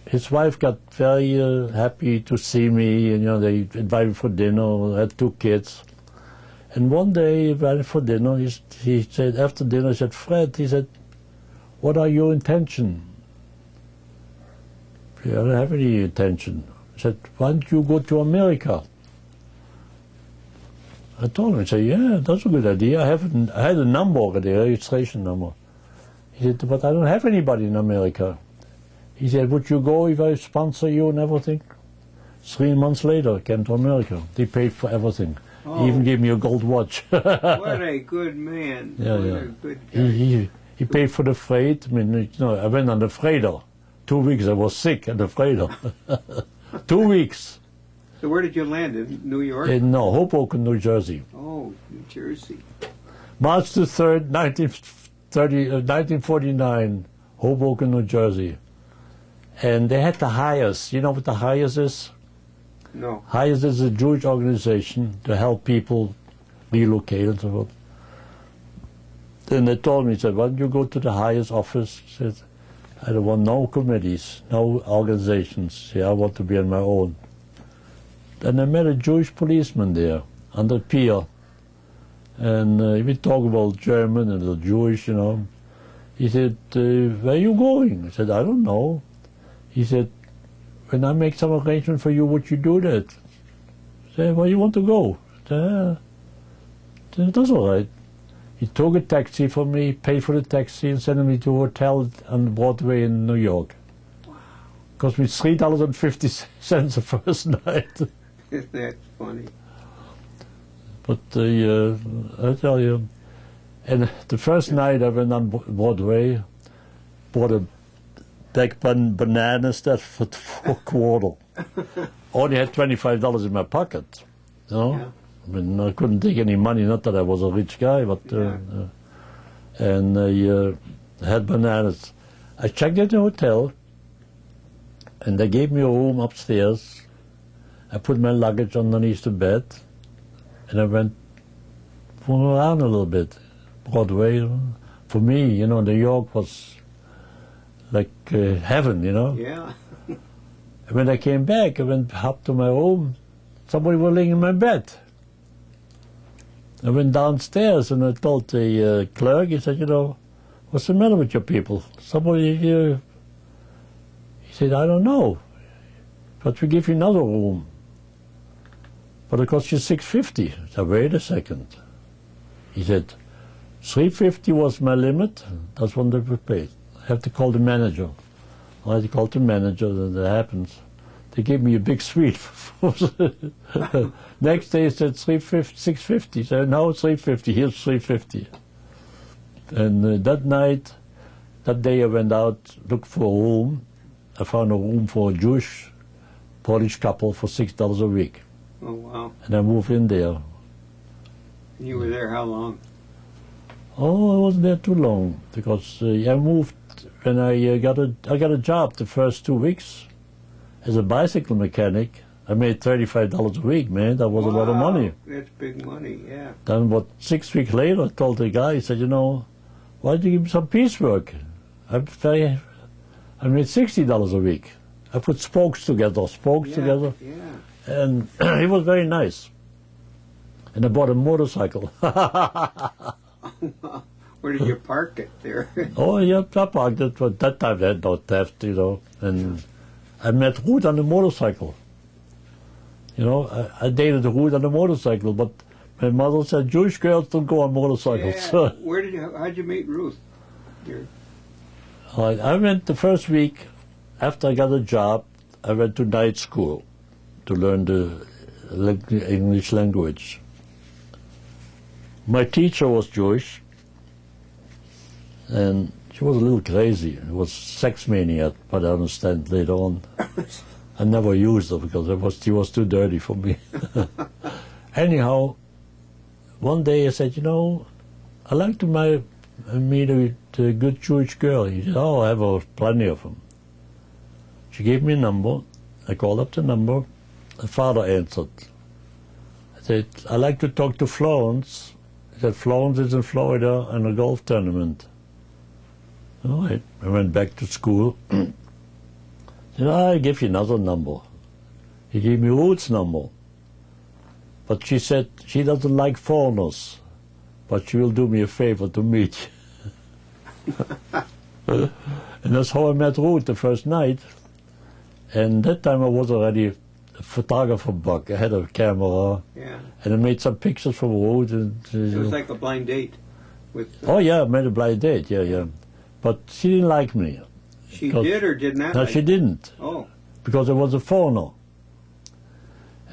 his wife got very happy to see me, and you know, they invited for dinner. I had 2 kids. And one day, he invited for dinner. He said, after dinner, he said, Fred, he said, what are your intentions? I don't have any intention. He said, why don't you go to America? I told him, I said, yeah, that's a good idea. I had a number already, a registration number. He said, but I don't have anybody in America. He said, would you go if I sponsor you and everything? 3 months later, I came to America. They paid for everything. Oh. He even gave me a gold watch. What a good man. Yeah, what yeah. a good guy. He paid for the freight. I mean, you know, I went on the freighter. 2 weeks I was sick at the freighter. 2 weeks. So where did you land? In New York? No, Hoboken, New Jersey. Oh, New Jersey. March the 3rd, 1949, Hoboken, New Jersey. And they had the Highest. You know what the Highest is? No. Highest is a Jewish organization to help people relocate and so forth. Then they told me, said, why don't you go to the Highest office? I said, I don't want no committees, no organizations. Yeah, I want to be on my own. Then I met a Jewish policeman there on the pier. And we talked about German and the Jewish, you know. He said, where are you going? I said, I don't know. He said, when I make some arrangement for you, would you do that? I said, where you want to go? I said, that's all right. He took a taxi for me, paid for the taxi, and sent me to a hotel on Broadway in New York. Wow. Cost me $3.50 the first night. That's funny. But I tell you, and the first night I went on Broadway, bought a bag of bananas that for $4. Only had $25 in my pocket, you know. Yeah. I mean, I couldn't take any money. Not that I was a rich guy, but and I had bananas. I checked in the hotel, and they gave me a room upstairs. I put my luggage underneath the bed, and I went around a little bit. Broadway, for me, you know, New York was like heaven, you know. Yeah. when I came back, I went up to my room. Somebody was laying in my bed. I went downstairs and I told the clerk, he said, you know, what's the matter with your people? Somebody here. He said, I don't know, but we give you another room. But it costs you $650. I said, wait a second. He said, $350 was my limit. That's what they would pay. I have to call the manager. I had to call the manager, and that happens. They gave me a big suite. Next day, it said $650. I said, no, $350. Here's $350. And that night, that day, I went out, looked for a room. I found a room for a Jewish Polish couple for $6 a week. Oh, wow. And I moved in there. And you were there how long? Oh, I wasn't there too long because I moved when I got a job the first 2 weeks as a bicycle mechanic. I made $35 a week, man. That was a lot of money. That's big money, yeah. Then, 6 weeks later, I told the guy, I said, you know, why don't you give me some piecework? I made $60 a week. I put spokes together. Yeah. And he was very nice. And I bought a motorcycle. Where did you park it there? Oh, yeah, I parked it. But that time they had no theft, you know. And I met Ruth on the motorcycle. You know, I dated Ruth on the motorcycle, but my mother said Jewish girls don't go on motorcycles. Yeah. How'd you meet Ruth? I went the first week after I got a job. I went to night school to learn the English language. My teacher was Jewish, and she was a little crazy. It was sex maniac, but I understand later on. I never used her because she was too dirty for me. Anyhow, one day I said, you know, I'd like to meet a good Jewish girl. He said, oh, I have plenty of them. She gave me a number. I called up the number. The father answered. I said, I'd like to talk to Florence. He said, Florence is in Florida in a golf tournament. All right. I went back to school. He said, I'll give you another number. He gave me Ruth's number. But she said she doesn't like foreigners, but she will do me a favor to meet you. And that's how I met Ruth the first night. And that time I was already a photographer buck. I had a camera. Yeah. And I made some pictures for Ruth. And, it was like a blind date. Oh, yeah, I made a blind date, yeah. But she didn't like me. She did or did not? No, like she didn't. Oh. Because I was a foreigner.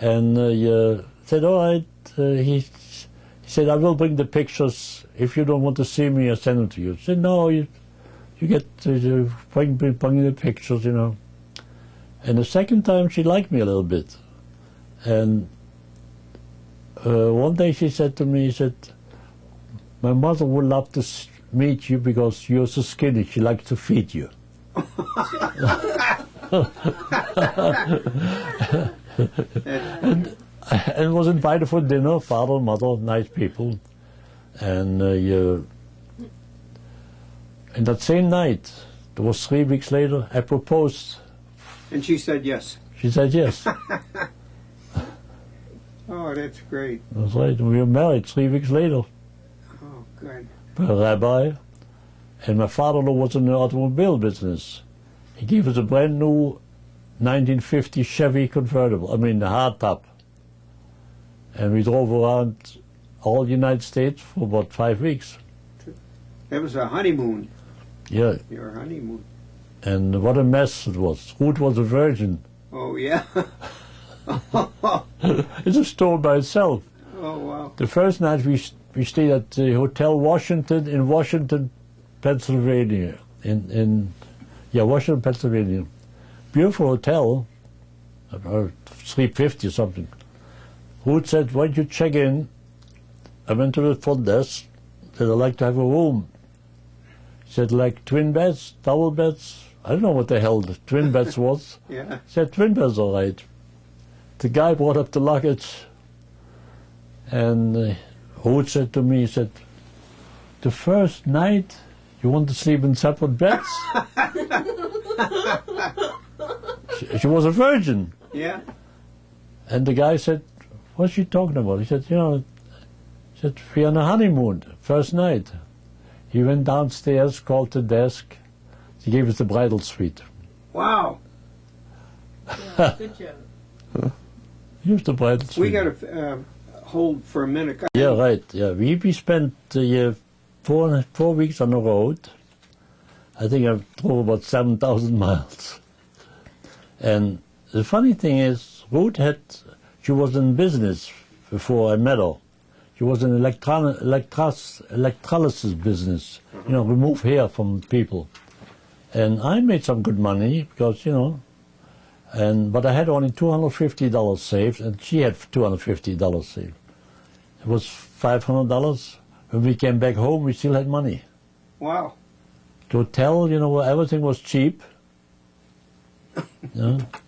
And he said, all right. He said, I will bring the pictures. If you don't want to see me, I'll send them to you. I said, no, you get to bring the pictures, you know. And the second time, she liked me a little bit. And one day she said to me, my mother would love to meet you because you're so skinny. She likes to feed you. and was invited for dinner, father, mother, nice people. And that same night, it was 3 weeks later, I proposed. And she said yes. She said yes. Oh, that's great. That's right. We were married 3 weeks later. Oh, good. By a rabbi. And my father-in-law was in the automobile business. He gave us a brand new 1950 Chevy convertible, the hardtop. And we drove around all the United States for about 5 weeks. That was a honeymoon. Yeah. Your honeymoon. And what a mess it was. Ruth was a virgin. Oh, yeah. It's a story by itself. Oh, wow. The first night we stayed at the Hotel Washington in Washington, Pennsylvania. Washington, Pennsylvania. Beautiful hotel, about $350 or something. Ruth said, why don't you check in? I went to the front desk, said, I'd like to have a room. He said, like twin beds, double beds? I don't know what the hell the twin beds was. Yeah. He said, twin beds, all right. The guy brought up the luggage, and Ruth said to me, he said, the first night, you want to sleep in separate beds? She was a virgin. Yeah. And the guy said, what's she talking about? He said, we're on a honeymoon, first night. He went downstairs, called the desk. He gave us the bridal suite. Wow. Yeah, good job. Here's the bridal suite. We got to hold for a minute. Yeah, right. Yeah, we spent 4 weeks on the road. I think I drove about 7,000 miles. And the funny thing is, Ruth she was in business before I met her. She was in electrolysis business, remove hair from people. And I made some good money because, but I had only $250 saved, and she had $250 saved. It was $500. When we came back home, we still had money. Wow. The hotel, where everything was cheap.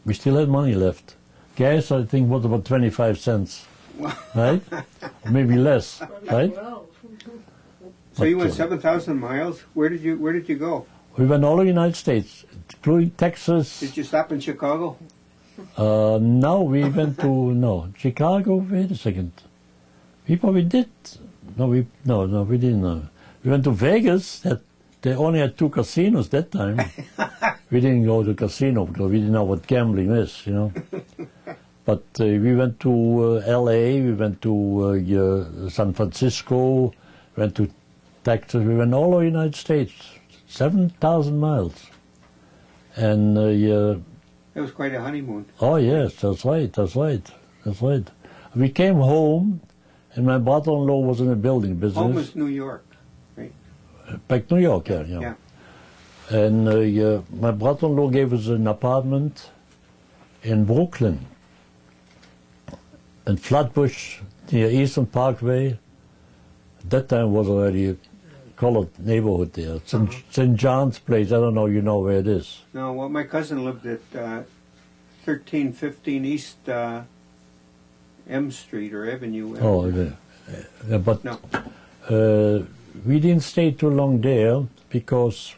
We still had money left. Gas, I think, was about 25 cents. Right? Maybe less, right? So you went 7,000 miles. Where did you go? We went all over the United States, including Texas. Did you stop in Chicago? No, we went to Chicago. Wait a second. We probably did. No, we didn't. We went to Vegas. They only had 2 casinos that time. We didn't go to casino because we didn't know what gambling is, But we went to L.A., we went to San Francisco, went to Texas, we went all over the United States, 7,000 miles. And That was quite a honeymoon. oh yes, that's right. We came home, and my brother-in-law was in the building business. Home is New York, right? Back to New York, yeah. And my brother-in-law gave us an apartment in Brooklyn, in Flatbush, near Eastern Parkway. At that time was already a colored neighborhood there. St. John's Place, I don't know where it is. No, well, my cousin lived at 1315 East M Street or Avenue. Oh, yeah. But No. We didn't stay too long there because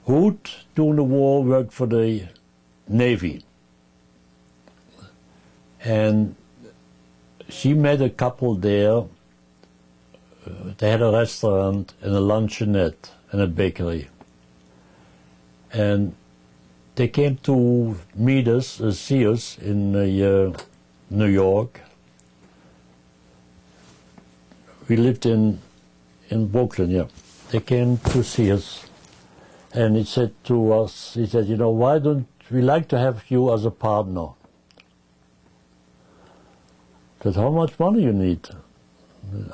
Ruth, during the war, worked for the Navy. And she met a couple there. They had a restaurant and a luncheonette and a bakery. And they came to meet us, see us in New York. We lived in Brooklyn, yeah. They came to see us. And he said to us, why don't we like to have you as a partner? I said, how much money you need?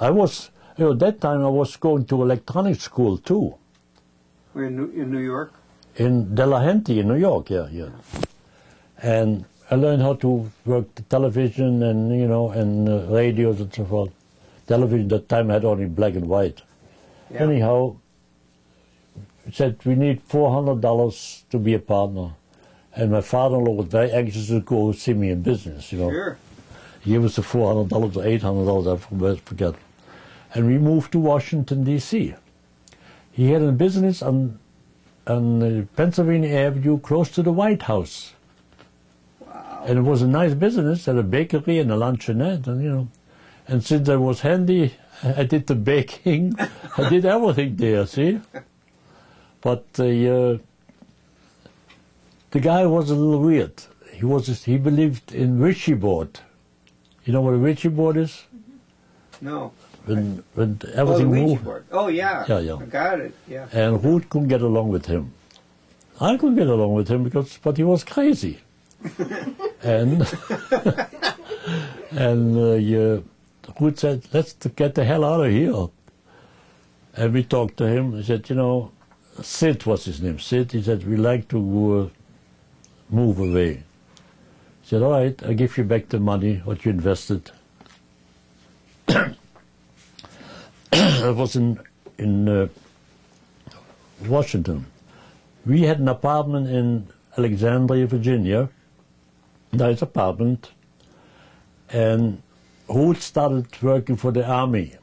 I was, that time I was going to electronics school too. We're in New York? In Delahunty in New York, yeah. And I learned how to work the television and, and radios and so forth. Television at that time had only black and white. Yeah. Anyhow, he said, we need $400 to be a partner. And my father-in-law was very anxious to go see me in business, Sure. He gave us the $400 or $800, I forget. And we moved to Washington, D.C. He had a business on Pennsylvania Avenue close to the White House. Wow. And it was a nice business, had a bakery and a luncheonette, and And since I was handy, I did the baking, I did everything there, see? But the guy was a little weird. He believed in Ouija board. You know what a Ouija board is? No. When everything moved. Oh, yeah. Yeah. I got it, yeah. And Ruth couldn't get along with him. I couldn't get along with him but he was crazy. and Ruth said, let's get the hell out of here. And we talked to him. He said, Sid was his name. Sid, he said, we like to move away. He said, all right, I'll give you back the money, what you invested. I was in Washington. We had an apartment in Alexandria, Virginia, nice apartment, and Ruth started working for the Army.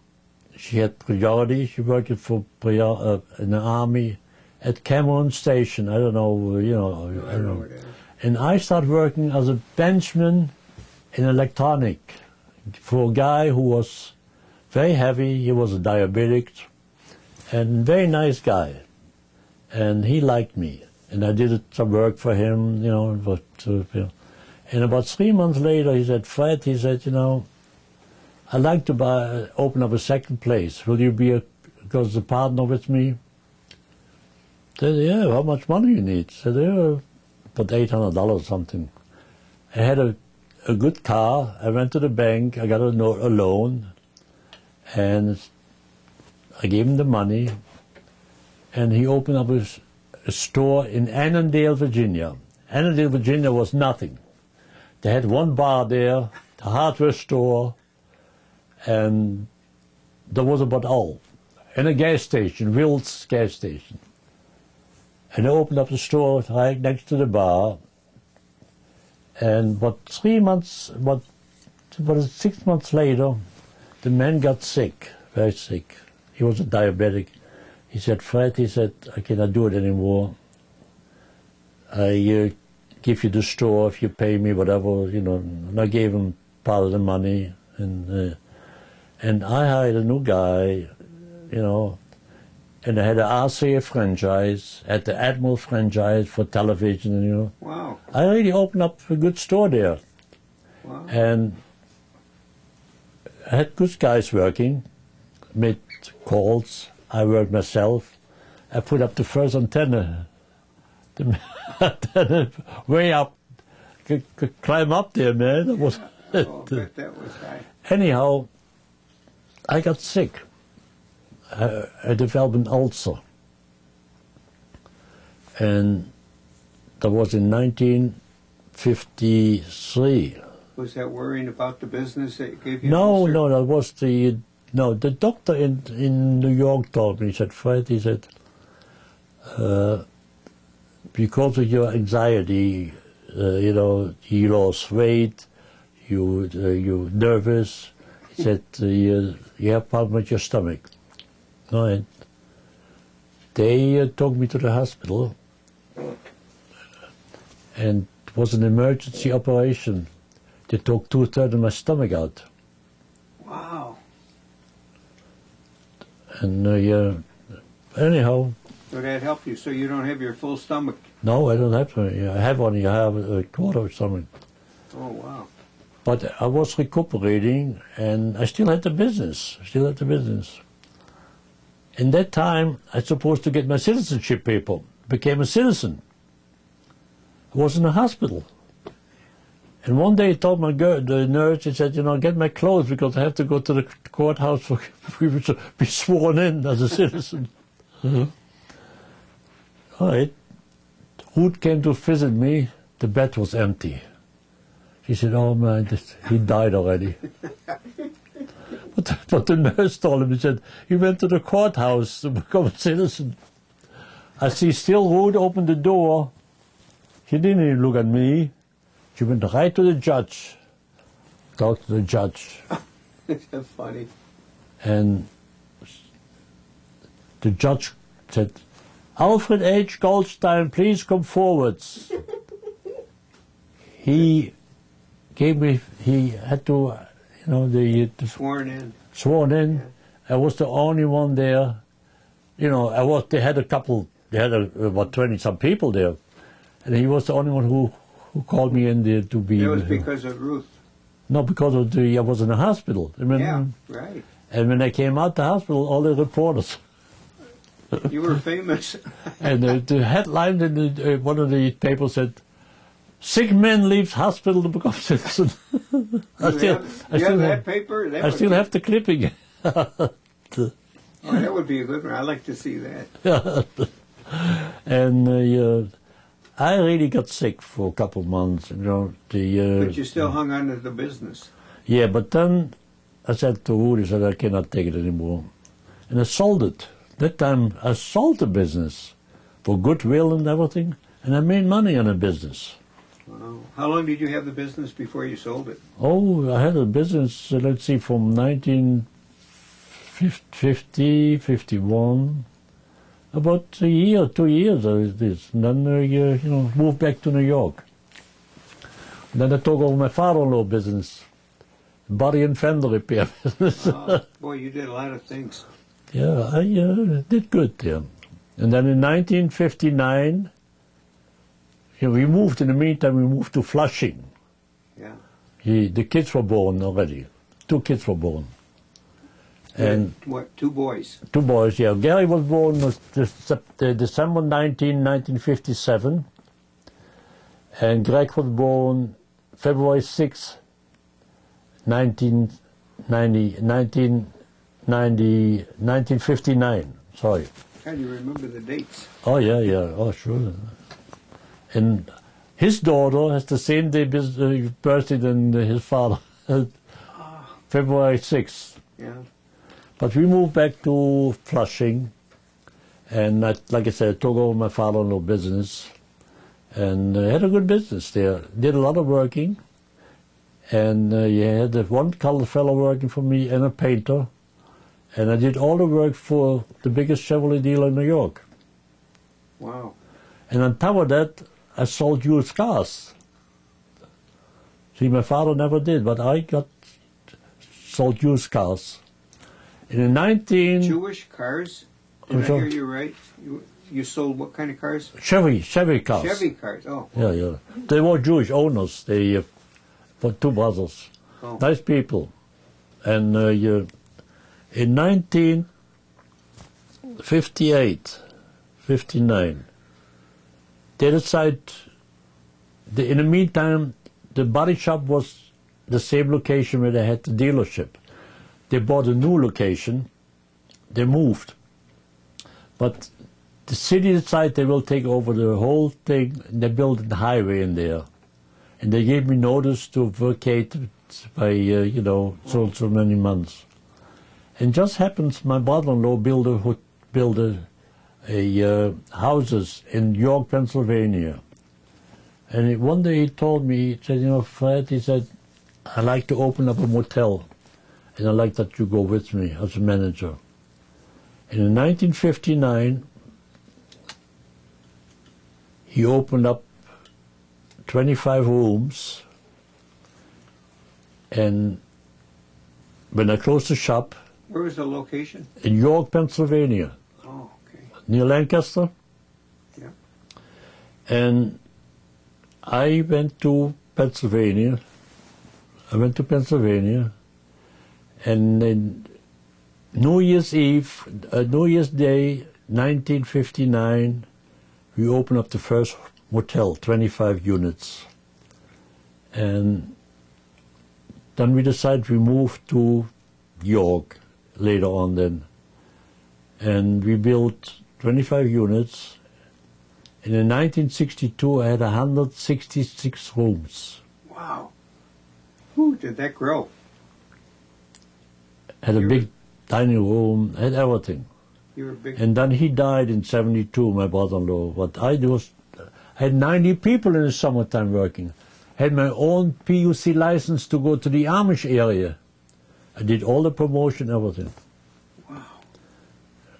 She had priority, she worked in the Army at Cameron Station, I don't know, I don't know where it is. And I started working as a benchman in electronic for a guy who was very heavy. He was a diabetic and very nice guy. And he liked me. And I did some work for him, you know. And about 3 months later, he said, Fred, he said, you know, I'd like to open up a second place. Will you be a partner with me? I said, yeah, how much money you need? I said, yeah, about $800 or something. I had a good car. I went to the bank. I got a loan. And I gave him the money. And he opened up a store in Annandale, Virginia. Annandale, Virginia was nothing. They had one bar there, a hardware store, and that was about all. And a gas station, Will's gas station. And I opened up the store right next to the bar. And about 6 months later, the man got sick, very sick. He was a diabetic. He said, Fred, he said, I cannot do it anymore. I give you the store if you pay me whatever, you know. And I gave him part of the money. And I hired a new guy, you know. And I had an RCA franchise, at the Admiral franchise for television, you know. Wow. I really opened up a good store there. Wow. And I had good guys working, made calls. I worked myself. I put up the first antenna. The antenna way up. Could climb up there, man. That was Oh, I bet that was high. Anyhow, I got sick. I developed an ulcer. And that was in 1953. Was that worrying about the business that gave you No, ulcer? no, that was the doctor in New York told me, he said, Fred, he said, because of your anxiety, you know, you lost weight, you're nervous. He said, you have problem with your stomach. No, and they took me to the hospital, and it was an emergency operation. They took 2/3 of my stomach out. Wow. And anyhow. So that helped you, so you don't have your full stomach. No, I don't have to. I have only a quarter of stomach. Oh, wow. But I was recuperating, and I still had the business. In that time, I was supposed to get my citizenship paper. Became a citizen. I was in a hospital. And one day I told the nurse, he said, you know, get my clothes because I have to go to the courthouse to be sworn in as a citizen. All right. Ruth came to visit me. The bed was empty. She said, oh man, he died already. But the nurse told him, he said, he went to the courthouse to become a citizen. I see still Ruth opened the door. She didn't even look at me. She went right to the judge, talked to the judge. That's funny. And the judge said, Alfred H. Goldstein, please come forwards. He had to, you know, Sworn in. Sworn in. Yeah. I was the only one there. You know, they had about 20-some people there. And he was the only one who called me in there to be... That was because of Ruth. No, because of I was in a hospital. Yeah, right. And when I came out the hospital, all the reporters... You were famous. And the headline in one of the papers said, "Sick man leaves hospital to become citizen." I still have that paper? I still have the clipping. Oh, that would be a good one. I'd like to see that. And I really got sick for a couple of months. You know, but you still hung on to the business. Yeah, but then I said to Rudy, I said, I cannot take it anymore. And I sold it. That time I sold the business for goodwill and everything, and I made money on the business. Wow. How long did you have the business before you sold it? Oh, I had a business, let's see, from 1950, 51, about a year, 2 years I did this. And then, moved back to New York. Then I took over my father-in-law business, body and fender repair business. Boy, you did a lot of things. Yeah, I did good there. And then in 1959, we moved. In the meantime, we moved to Flushing. Yeah. The kids were born already. 2 kids were born. And what? 2 boys. 2 boys, yeah. Gary was born December 1957. And Greg was born February 6, 1959. Sorry. God, you remember the dates. Oh, yeah. Oh, sure. And his daughter has the same day birthday than his father, February 6th. Yeah. But we moved back to Flushing, and like I said, I took over my father-in-law business, and had a good business there. Did a lot of working, and you had one colored fellow working for me and a painter, and I did all the work for the biggest Chevrolet dealer in New York. Wow. And on top of that, I sold used cars. See, my father never did, but I sold used cars. In the Jewish cars? Did I hear you right? You sold what kind of cars? Chevy cars. Chevy cars, oh. Yeah. They were Jewish owners. They were 2 brothers. Oh. Nice people. And in 1958, 59, they decided, in the meantime, the body shop was the same location where they had the dealership. They bought a new location, they moved. But the city decided they will take over the whole thing, and they built a highway in there. And they gave me notice to vacate by, so many months. And just happens my brother-in-law built houses in York, Pennsylvania. And one day he told me, he said, Fred, he said, I'd like to open up a motel, and I'd like that you go with me as a manager. And in 1959, he opened up 25 rooms, and when I closed the shop... Where was the location? In York, Pennsylvania. Oh, okay. Near Lancaster. Yeah. And I went to Pennsylvania. And in New Year's Day, 1959, we opened up the first motel, 25 units. And then we decided we moved to York later on then. And we built 25 units. And in 1962, I had 166 rooms. Wow. Who did that grow? Had a big dining room, had everything. You were big. And then he died in 72, my brother-in-law. What I did was, I had 90 people in the summertime working. I had my own PUC license to go to the Amish area. I did all the promotion, everything. Wow.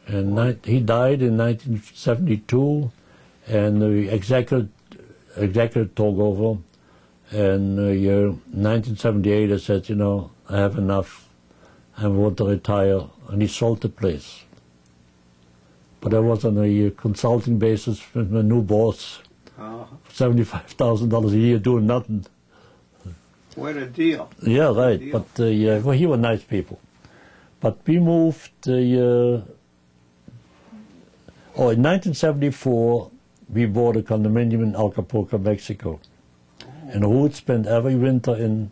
And he died in 1972, and the executive took over. And in 1978, I said, I have enough. I want to retire. And he sold the place. But I was on a consulting basis with my new boss, $75,000 a year doing nothing. What a deal. Yeah, right. Deal. But well, he were nice people. But we moved, in 1974, we bought a condominium in Acapulco, Mexico. And Ruth spent every winter in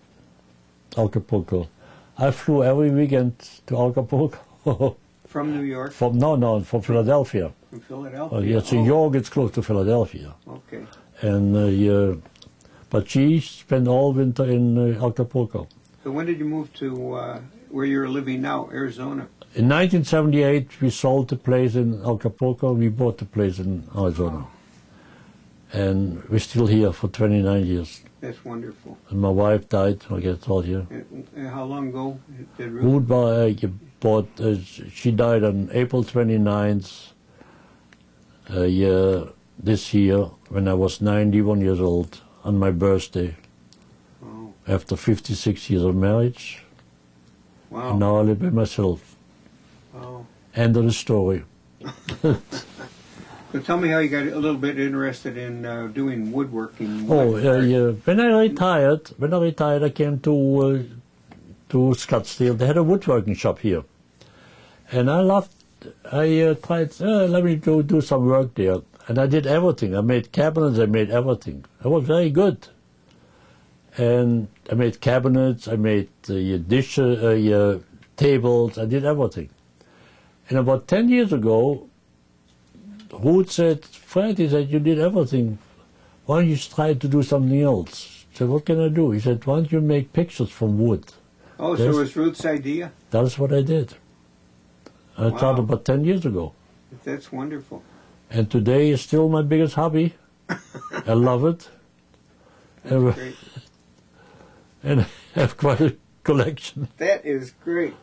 Acapulco. I flew every weekend to Acapulco. From New York? From Philadelphia. From Philadelphia? Yeah, so York, it's close to Philadelphia. Okay. And but she spent all winter in Acapulco. So when did you move to where you're living now, Arizona? In 1978, we sold the place in Acapulco. We bought the place in Arizona. Oh. And we're still here for 29 years. That's wonderful. And my wife died, like I told you. And how long ago did Ruth? She died on April 29th, this year, when I was 91 years old, on my birthday. after 56 years of marriage. Wow. And now I live by myself. Wow. End of the story. So tell me how you got a little bit interested in doing woodworking. Oh, yeah. When I retired, I came to Scottsdale. They had a woodworking shop here, and I loved. I tried. Let me go do some work there, and I did everything. I made cabinets. I made everything. I was very good. And I made cabinets. I made dishes, tables. I did everything. And about 10 years ago, Ruth said, Fred, he said, you did everything. Why don't you try to do something else? I said, what can I do? He said, why don't you make pictures from wood? Oh, so it was Ruth's idea? That's what I did. I Wow. thought about 10 years ago. That's wonderful. And today is still my biggest hobby. I love it. That's great. And I have quite a collection. That is great.